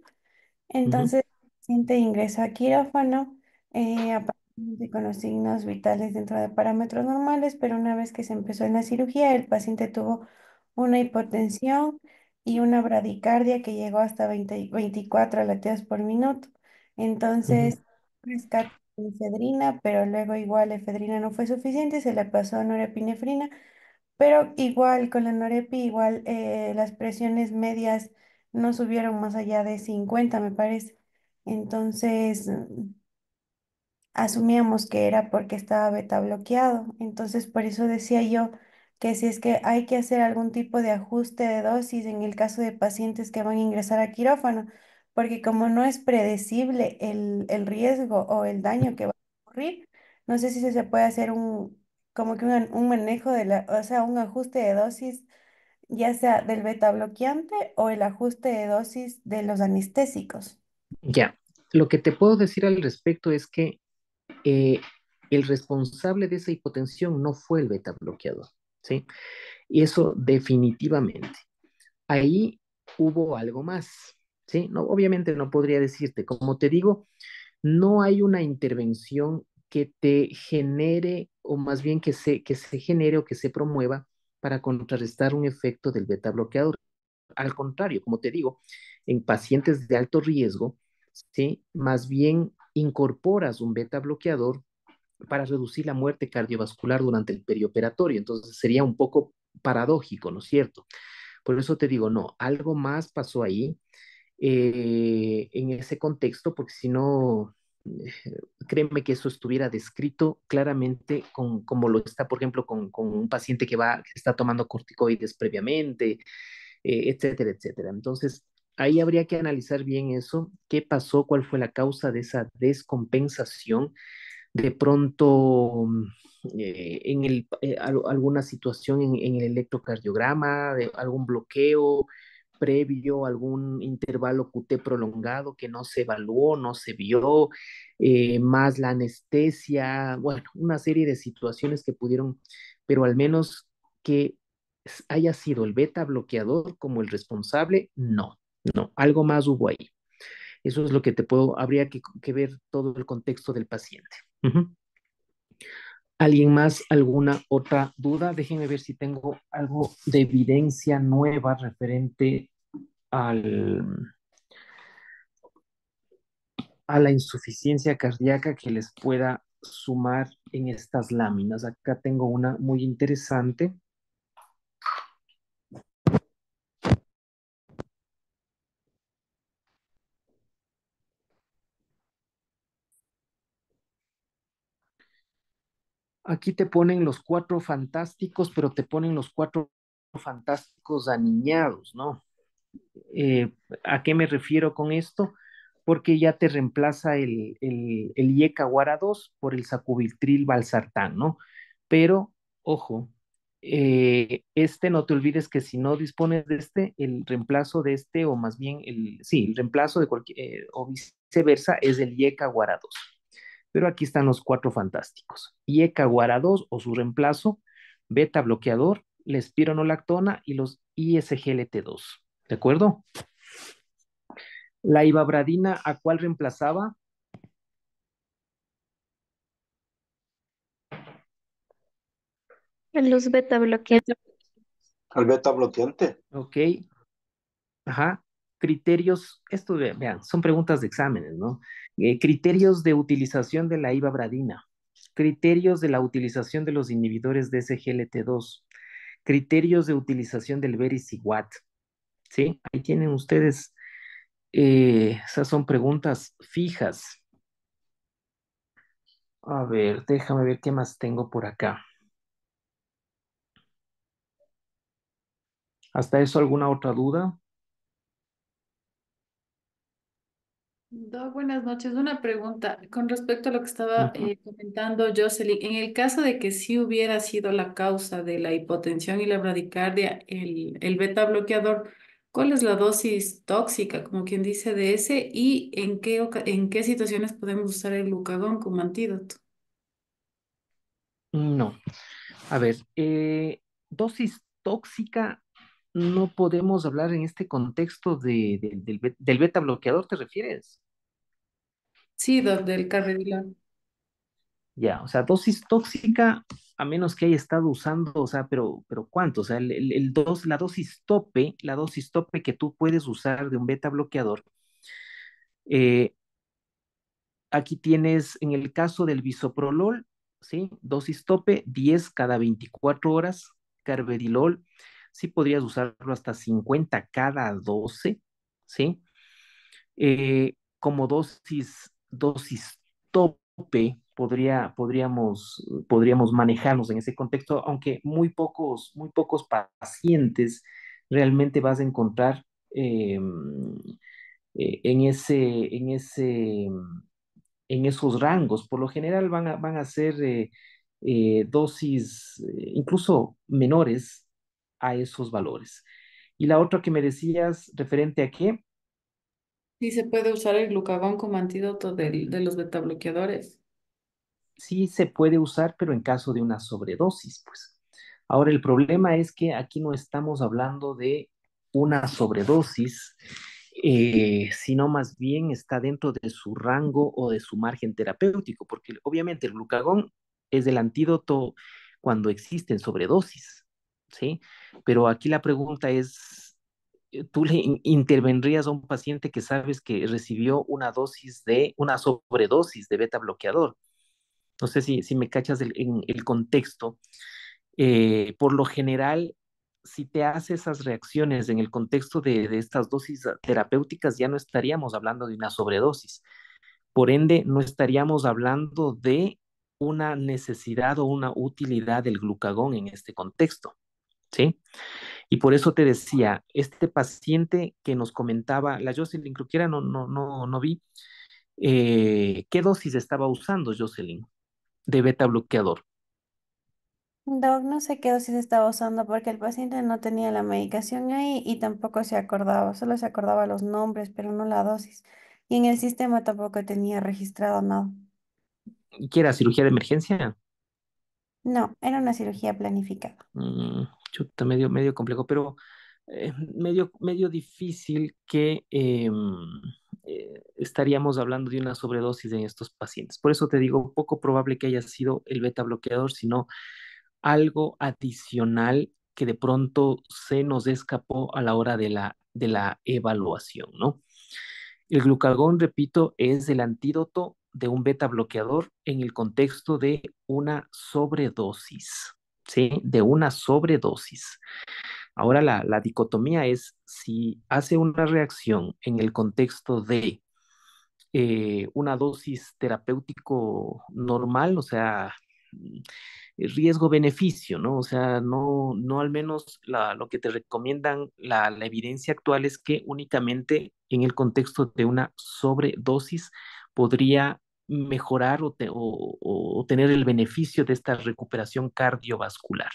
ujú, Entonces el paciente ingresó a quirófano, aparentemente con los signos vitales dentro de parámetros normales, pero una vez que se empezó en la cirugía, el paciente tuvo una hipotensión y una bradicardia que llegó hasta 24 latidos por minuto. ujú, Entonces, rescate de efedrina, pero luego igual efedrina no fue suficiente, se le pasó a norepinefrina, pero igual con la norepi, igual las presiones medias no subieron más allá de 50 me parece. Entonces, asumíamos que era porque estaba beta bloqueado. Entonces, por eso decía yo que si es que hay que hacer algún tipo de ajuste de dosis en el caso de pacientes que van a ingresar a quirófano, porque como no es predecible el riesgo o el daño que va a ocurrir, no sé si se puede hacer como que un manejo o sea, un ajuste de dosis, ya sea del beta bloqueante o el ajuste de dosis de los anestésicos. ya, lo que te puedo decir al respecto es que eh, el responsable de esa hipotensión no fue el beta bloqueador, ¿sí? Y eso definitivamente. Ahí hubo algo más, ¿sí? No, obviamente no podría decirte, como te digo, no hay una intervención que te genere, o más bien que se genere o que se promueva para contrarrestar un efecto del beta bloqueador. Al contrario, como te digo, en pacientes de alto riesgo, ¿sí? Más bien incorporas un beta bloqueador para reducir la muerte cardiovascular durante el perioperatorio. Entonces sería un poco paradójico, ¿no es cierto? Por eso te digo, no, algo más pasó ahí en ese contexto, porque si no, créeme que eso estuviera descrito claramente como lo está, por ejemplo, con un paciente que está tomando corticoides previamente, etcétera, etcétera. Entonces, ahí habría que analizar bien eso, qué pasó, cuál fue la causa de esa descompensación de pronto alguna situación en el electrocardiograma, de algún bloqueo previo, algún intervalo QT prolongado que no se evaluó, no se vio, más la anestesia, bueno, una serie de situaciones que pudieron, pero al menos que haya sido el beta bloqueador como el responsable, no, no, algo más hubo ahí. Eso es lo que habría que ver todo el contexto del paciente. Ujú. ¿Alguien más, alguna otra duda? Déjenme ver si tengo algo de evidencia nueva referente al, a la insuficiencia cardíaca que les pueda sumar en estas láminas. Acá tengo una muy interesante. Aquí te ponen los cuatro fantásticos, pero te ponen los cuatro fantásticos aniñados, ¿no? Eh, ¿A qué me refiero con esto? Porque ya te reemplaza el IECA-GUARA 2 por el sacubitril valsartán, ¿no? Pero, ojo, este no te olvides que si no dispones de este, el reemplazo de este, o más bien sí, el reemplazo de cualquier, o viceversa, es el IECA-GUARA 2. Pero aquí están los cuatro fantásticos. IECA-GUARA 2 o su reemplazo, beta bloqueador, la espironolactona y los ISGLT2. ¿De acuerdo? La ibabradina, ¿a cuál reemplazaba? Los beta bloqueantes. Al beta bloqueante. Ok, ajá. Criterios, esto vean, son preguntas de exámenes, ¿no? Criterios de utilización de la ibabradina, criterios de la utilización de los inhibidores de SGLT2, criterios de utilización del Vericiguat, ¿sí? Ahí tienen ustedes, esas son preguntas fijas. A ver, déjame ver qué más tengo por acá. ¿Hasta eso alguna otra duda? Buenas noches. Una pregunta con respecto a lo que estaba Ujú. comentando Jocelyn. En el caso de que sí hubiera sido la causa de la hipotensión y la bradicardia, el beta bloqueador, ¿cuál es la dosis tóxica, como quien dice, de ese? ¿Y en qué situaciones podemos usar el glucagón como antídoto? No. A ver, dosis tóxica no podemos hablar en este contexto del beta bloqueador, ¿te refieres? Sí, del carvedilol. Ya, o sea, dosis tóxica, a menos que haya estado usando, o sea, pero ¿cuánto? O sea, la dosis tope que tú puedes usar de un beta bloqueador, eh, aquí tienes, en el caso del bisoprolol, ¿sí? Dosis tope, 10 cada 24 horas. Carvedilol, sí podrías usarlo hasta 50 cada 12, ¿sí? Como dosis tope, podríamos manejarnos en ese contexto, aunque muy pocos pacientes realmente vas a encontrar en en esos rangos. Por lo general van a ser dosis incluso menores a esos valores. Y la otra que me decías, referente a qué, Sí, se puede usar el glucagón como antídoto de los beta bloqueadores. sí se puede usar, pero en caso de una sobredosis, pues. Ahora, el problema es que aquí no estamos hablando de una sobredosis, sino más bien está dentro de su rango o de su margen terapéutico, porque obviamente el glucagón es el antídoto cuando existen sobredosis, ¿sí? Pero aquí la pregunta es, ¿tú le intervendrías a un paciente que sabes que recibió una sobredosis de beta bloqueador? No sé si me cachas en el contexto. Por lo general, si te hace esas reacciones en el contexto de estas dosis terapéuticas, ya no estaríamos hablando de una sobredosis. Por ende, no estaríamos hablando de una necesidad o una utilidad del glucagón en este contexto, ¿sí? Y por eso te decía, este paciente que nos comentaba, la Jocelyn, creo que era, no vi, ¿qué dosis estaba usando Jocelyn de beta bloqueador? Doc, no sé qué dosis estaba usando porque el paciente no tenía la medicación ahí y tampoco se acordaba, solo se acordaba los nombres, pero no la dosis. Y en el sistema tampoco tenía registrado nada. ¿Qué era cirugía de emergencia? No, era una cirugía planificada. Chuta, medio complejo, pero medio difícil que estaríamos hablando de una sobredosis en estos pacientes. Por eso te digo, poco probable que haya sido el beta bloqueador, sino algo adicional que de pronto se nos escapó a la hora de la evaluación, ¿no? El glucagón, repito, es el antídoto de un beta bloqueador en el contexto de una sobredosis, ¿sí? De una sobredosis. Ahora la dicotomía es si hace una reacción en el contexto de una dosis terapéutico normal, o sea, riesgo-beneficio, ¿no? O sea, no al menos lo que te recomiendan la evidencia actual es que únicamente en el contexto de una sobredosis podría mejorar o tener el beneficio de esta recuperación cardiovascular,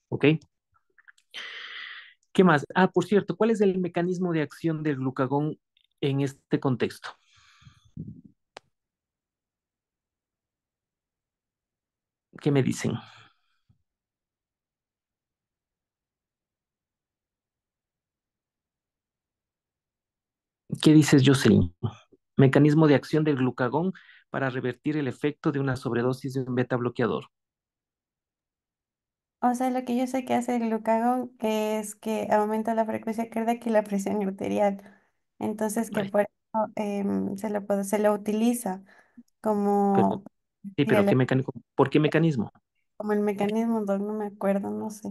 ¿ok? ¿Qué más? Ah, por cierto, ¿cuál es el mecanismo de acción del glucagón en este contexto? ¿Qué me dicen? ¿Qué dices, Jocelyn? Mecanismo de acción del glucagón para revertir el efecto de una sobredosis de un beta bloqueador. O sea, lo que yo sé que hace el glucagón es que aumenta la frecuencia cardíaca y la presión arterial. Entonces, que Vale, por eso se lo utiliza pero, como, sí, y pero ¿qué mecanismo? ¿Por qué mecanismo? como el mecanismo, doc, no me acuerdo, no sé.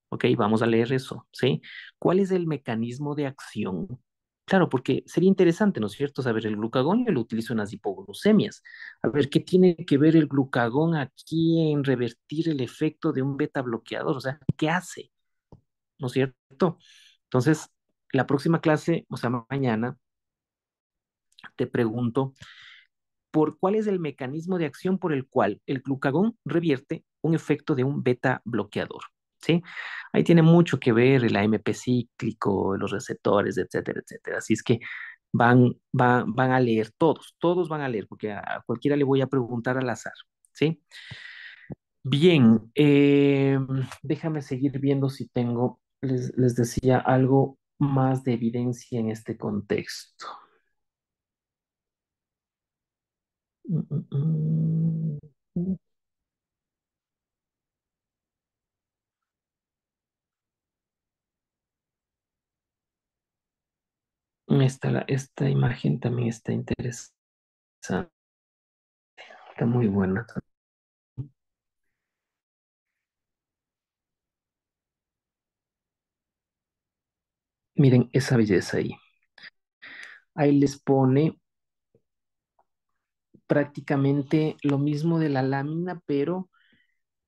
Ok, vamos a leer eso, ¿sí? ¿Cuál es el mecanismo de acción? Claro, porque sería interesante, ¿no es cierto? Saber el glucagón, yo lo utilizo en las hipoglucemias. A ver, ¿qué tiene que ver el glucagón aquí en revertir el efecto de un beta bloqueador? O sea, ¿qué hace? ¿No es cierto? Entonces, la próxima clase, o sea, mañana, te pregunto, ¿por cuál es el mecanismo de acción por el cual el glucagón revierte un efecto de un beta bloqueador? ¿Sí? Ahí tiene mucho que ver el AMP cíclico, los receptores, etcétera, etcétera. Así es que van a leer todos van a leer, porque a cualquiera le voy a preguntar al azar, ¿sí? Bien, déjame seguir viendo si tengo, les decía, algo más de evidencia en este contexto. Mm, mm, mm. Esta imagen también está interesante, está muy buena. Miren esa belleza ahí. Ahí les pone prácticamente lo mismo de la lámina, pero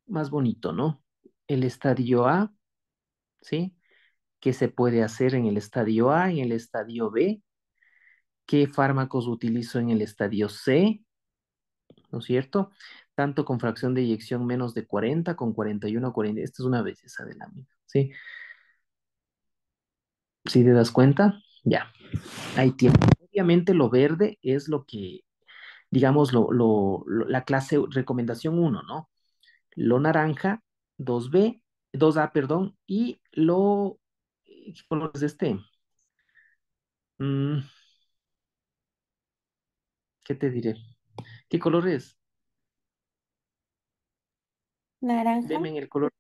más bonito, ¿no? El estadio A, ¿sí? ¿Qué se puede hacer en el estadio A, en el estadio B? ¿Qué fármacos utilizo en el estadio C? ¿No es cierto? Tanto con fracción de eyección menos de 40, con 41, 40. Esta es una belleza de lámina, ¿sí? ¿Sí te das cuenta? Ya, ahí tiene. Obviamente lo verde es digamos, la clase recomendación uno, ¿no? Lo naranja, 2B, 2A, perdón, y ¿qué color es este? Mm, ¿Qué te diré? ¿Qué color es? Naranja. Deme en el color.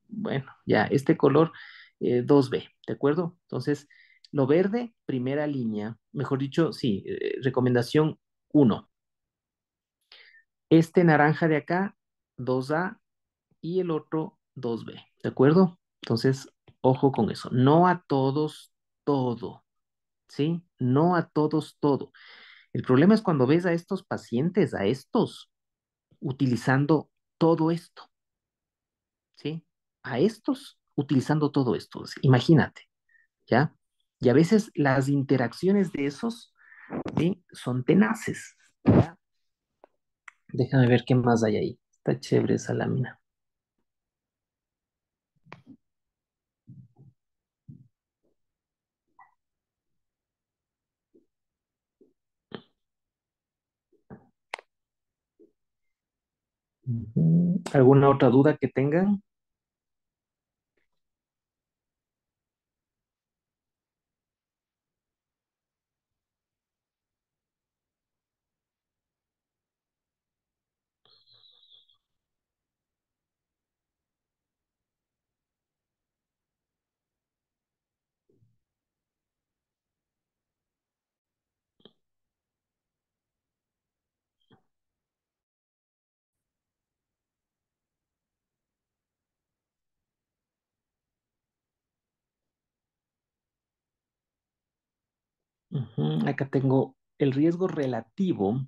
Bueno, ya, este color 2B, ¿de acuerdo? Entonces, lo verde, primera línea, mejor dicho, sí, recomendación uno. Este naranja de acá, 2A, y el otro 2B, ¿de acuerdo? Entonces, ojo con eso. No a todos todo, ¿sí? No a todos todo. El problema es cuando ves a estos pacientes, a estos, utilizando todo esto, ¿sí? A estos utilizando todo esto. Imagínate, ¿ya? Y a veces las interacciones de esos, ¿sí? Son tenaces, ¿ya? Déjame ver qué más hay ahí. Está chévere esa lámina. ¿Alguna otra duda que tengan? Acá tengo el riesgo relativo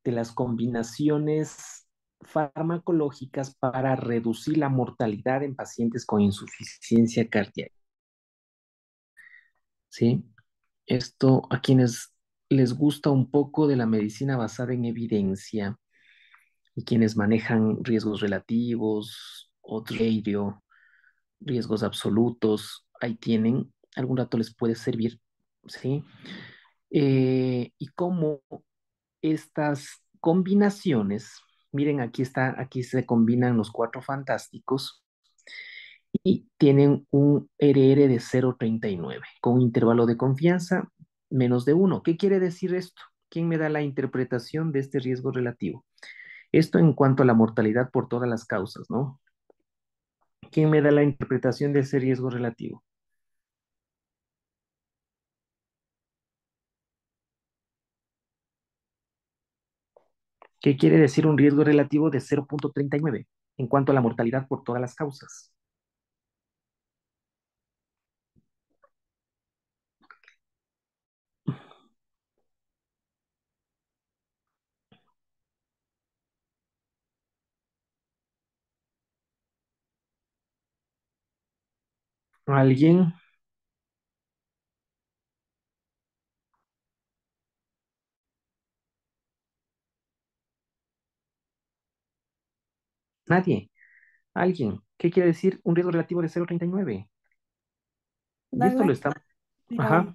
de las combinaciones farmacológicas para reducir la mortalidad en pacientes con insuficiencia cardíaca. ¿Sí? Esto a quienes les gusta un poco de la medicina basada en evidencia y quienes manejan riesgos relativos, odre, riesgos absolutos, ahí tienen, algún rato les puede servir, ¿sí? Y cómo estas combinaciones, miren, aquí está, aquí se combinan los cuatro fantásticos y tienen un RR de 0,39 con un intervalo de confianza menos de uno. ¿Qué quiere decir esto? ¿Quién me da la interpretación de este riesgo relativo? Esto en cuanto a la mortalidad por todas las causas, ¿no? ¿Quién me da la interpretación de ese riesgo relativo? ¿Qué quiere decir un riesgo relativo de 0,39 en cuanto a la mortalidad por todas las causas? ¿Alguien? Nadie. ¿Alguien? ¿Qué quiere decir un riesgo relativo de 0,39? Y No, esto no lo es, estamos... pero Ajá.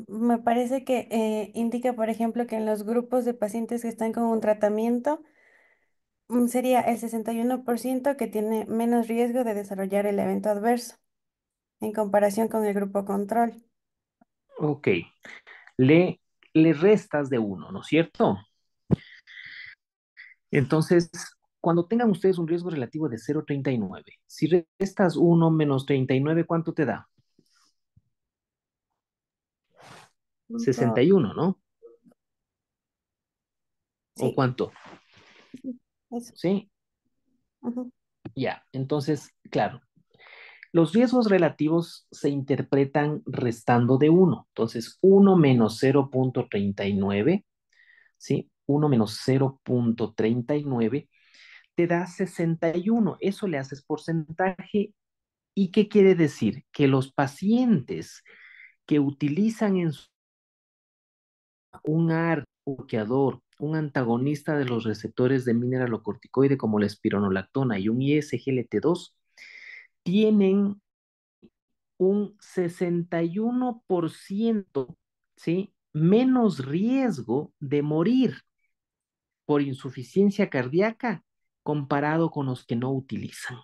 me parece que indica, por ejemplo, que en los grupos de pacientes que están con un tratamiento, sería el 61% que tiene menos riesgo de desarrollar el evento adverso en comparación con el grupo control. Ok. Le, le restas de uno, ¿no es cierto? Entonces, cuando tengan ustedes un riesgo relativo de 0,39, si restas uno menos 39, ¿cuánto te da? Punto- 61, ¿no? ¿O Sí, cuánto? eso. ¿Sí? Ujú. Ya. Entonces, claro, los riesgos relativos se interpretan restando de uno. Entonces, uno menos 0,39, ¿sí? Uno menos 0,39 te da 61. Eso le haces porcentaje. ¿Y qué quiere decir? Que los pacientes que utilizan un AR, un bloqueador, un antagonista de los receptores de mineralocorticoide como la espironolactona y un ISGLT2 tienen un 61%, ¿sí? menos riesgo de morir por insuficiencia cardíaca comparado con los que no utilizan.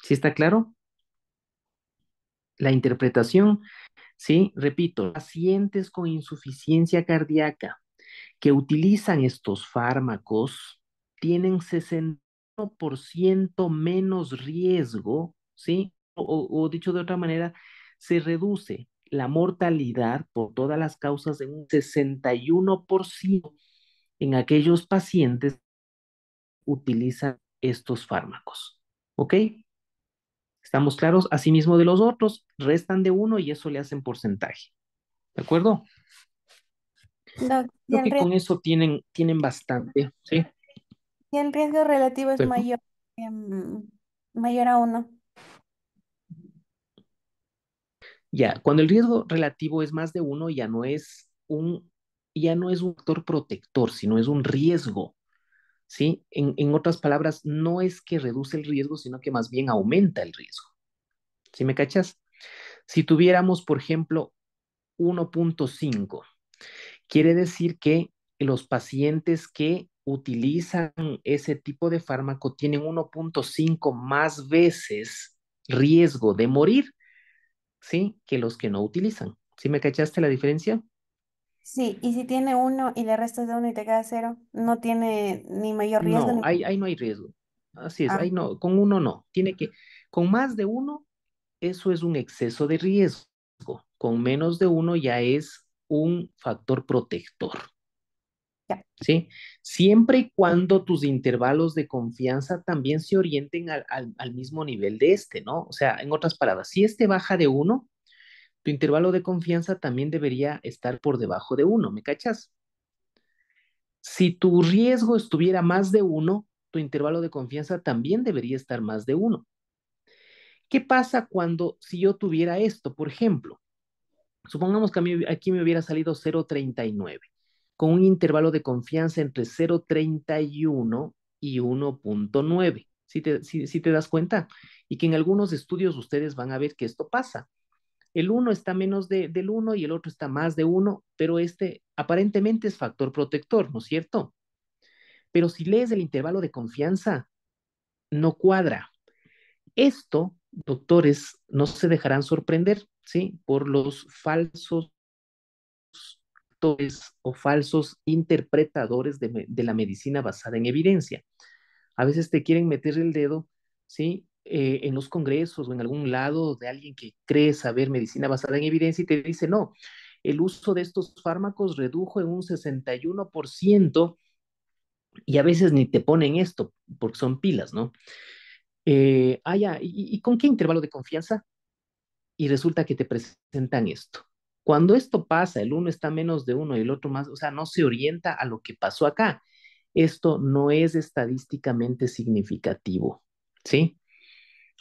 ¿Sí está claro? La interpretación, sí, repito, pacientes con insuficiencia cardíaca que utilizan estos fármacos tienen 60% menos riesgo, ¿sí? O dicho de otra manera, se reduce la mortalidad por todas las causas en un 61% en aquellos pacientes que utilizan estos fármacos. ¿Ok? ¿Estamos claros? Asimismo de los otros, restan de uno y eso le hacen porcentaje. ¿De acuerdo? Doc, Creo que con eso tienen bastante, ¿sí? y el riesgo relativo es Perfecto. mayor a 1. Ya, cuando el riesgo relativo es más de uno, ya no es un factor protector, sino es un riesgo, ¿sí? En otras palabras, no es que reduce el riesgo, sino que más bien aumenta el riesgo. ¿Sí me cachas? Si tuviéramos, por ejemplo, 1.5, quiere decir que los pacientes que utilizan ese tipo de fármaco tienen 1.5 más veces riesgo de morir, ¿sí? Que los que no utilizan. ¿Sí me cachaste la diferencia? Sí, y si tiene 1 y le restas de 1 y te queda 0, no tiene ni mayor riesgo No, ni... ahí no hay riesgo. Así es, Ah, ahí no, con uno no. Con más de uno, eso es un exceso de riesgo. Con menos de uno ya es un factor protector. ya. ¿Sí? Siempre y cuando tus intervalos de confianza también se orienten al mismo nivel de este, ¿no? O sea, en otras palabras, si este baja de uno, tu intervalo de confianza también debería estar por debajo de uno, ¿me cachas? Si tu riesgo estuviera más de uno, tu intervalo de confianza también debería estar más de uno. ¿Qué pasa si yo tuviera esto? Por ejemplo, supongamos que aquí me hubiera salido 0.39, con un intervalo de confianza entre 0.31 y 1.9. Si te das cuenta? Y que en algunos estudios ustedes van a ver que esto pasa. El uno está menos del uno y el otro está más de uno, pero este aparentemente es factor protector, ¿no es cierto? Pero si lees el intervalo de confianza, no cuadra. Esto, doctores, no se dejarán sorprender, ¿sí? Por los falsos o falsos interpretadores de la medicina basada en evidencia. A veces te quieren meter el dedo, ¿sí? En los congresos o en algún lado de alguien que cree saber medicina basada en evidencia y te dice, no, el uso de estos fármacos redujo en un 61% y a veces ni te ponen esto porque son pilas, ¿no? Ya, ¿y con qué intervalo de confianza? Y resulta que te presentan esto. Cuando esto pasa, el uno está menos de uno y el otro más, o sea, no se orienta a lo que pasó acá. Esto no es estadísticamente significativo, ¿sí?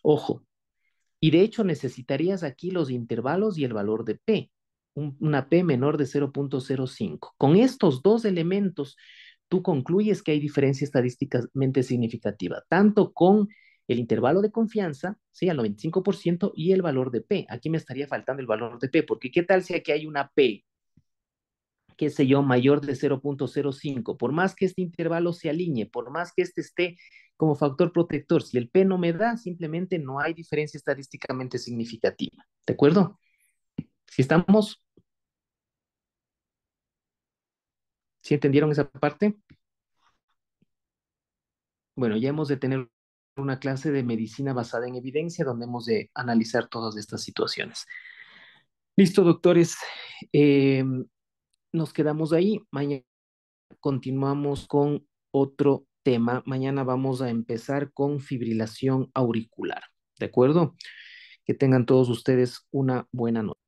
Ojo, y de hecho necesitarías aquí los intervalos y el valor de P, una P menor de 0.05. Con estos dos elementos, tú concluyes que hay diferencia estadísticamente significativa, tanto con el intervalo de confianza, ¿sí? Al 95% y el valor de P. Aquí me estaría faltando el valor de P, porque ¿qué tal si aquí hay una P, qué sé yo, mayor de 0.05? Por más que este intervalo se alinee, por más que este esté como factor protector, si el P no me da, simplemente no hay diferencia estadísticamente significativa. ¿De acuerdo? Si estamos, ¿sí entendieron esa parte? Bueno, ya hemos de tener una clase de medicina basada en evidencia donde hemos de analizar todas estas situaciones. Listo, doctores. Eh, Nos quedamos ahí. Mañana continuamos con otro tema. Mañana vamos a empezar con fibrilación auricular. ¿De acuerdo? Que tengan todos ustedes una buena noche.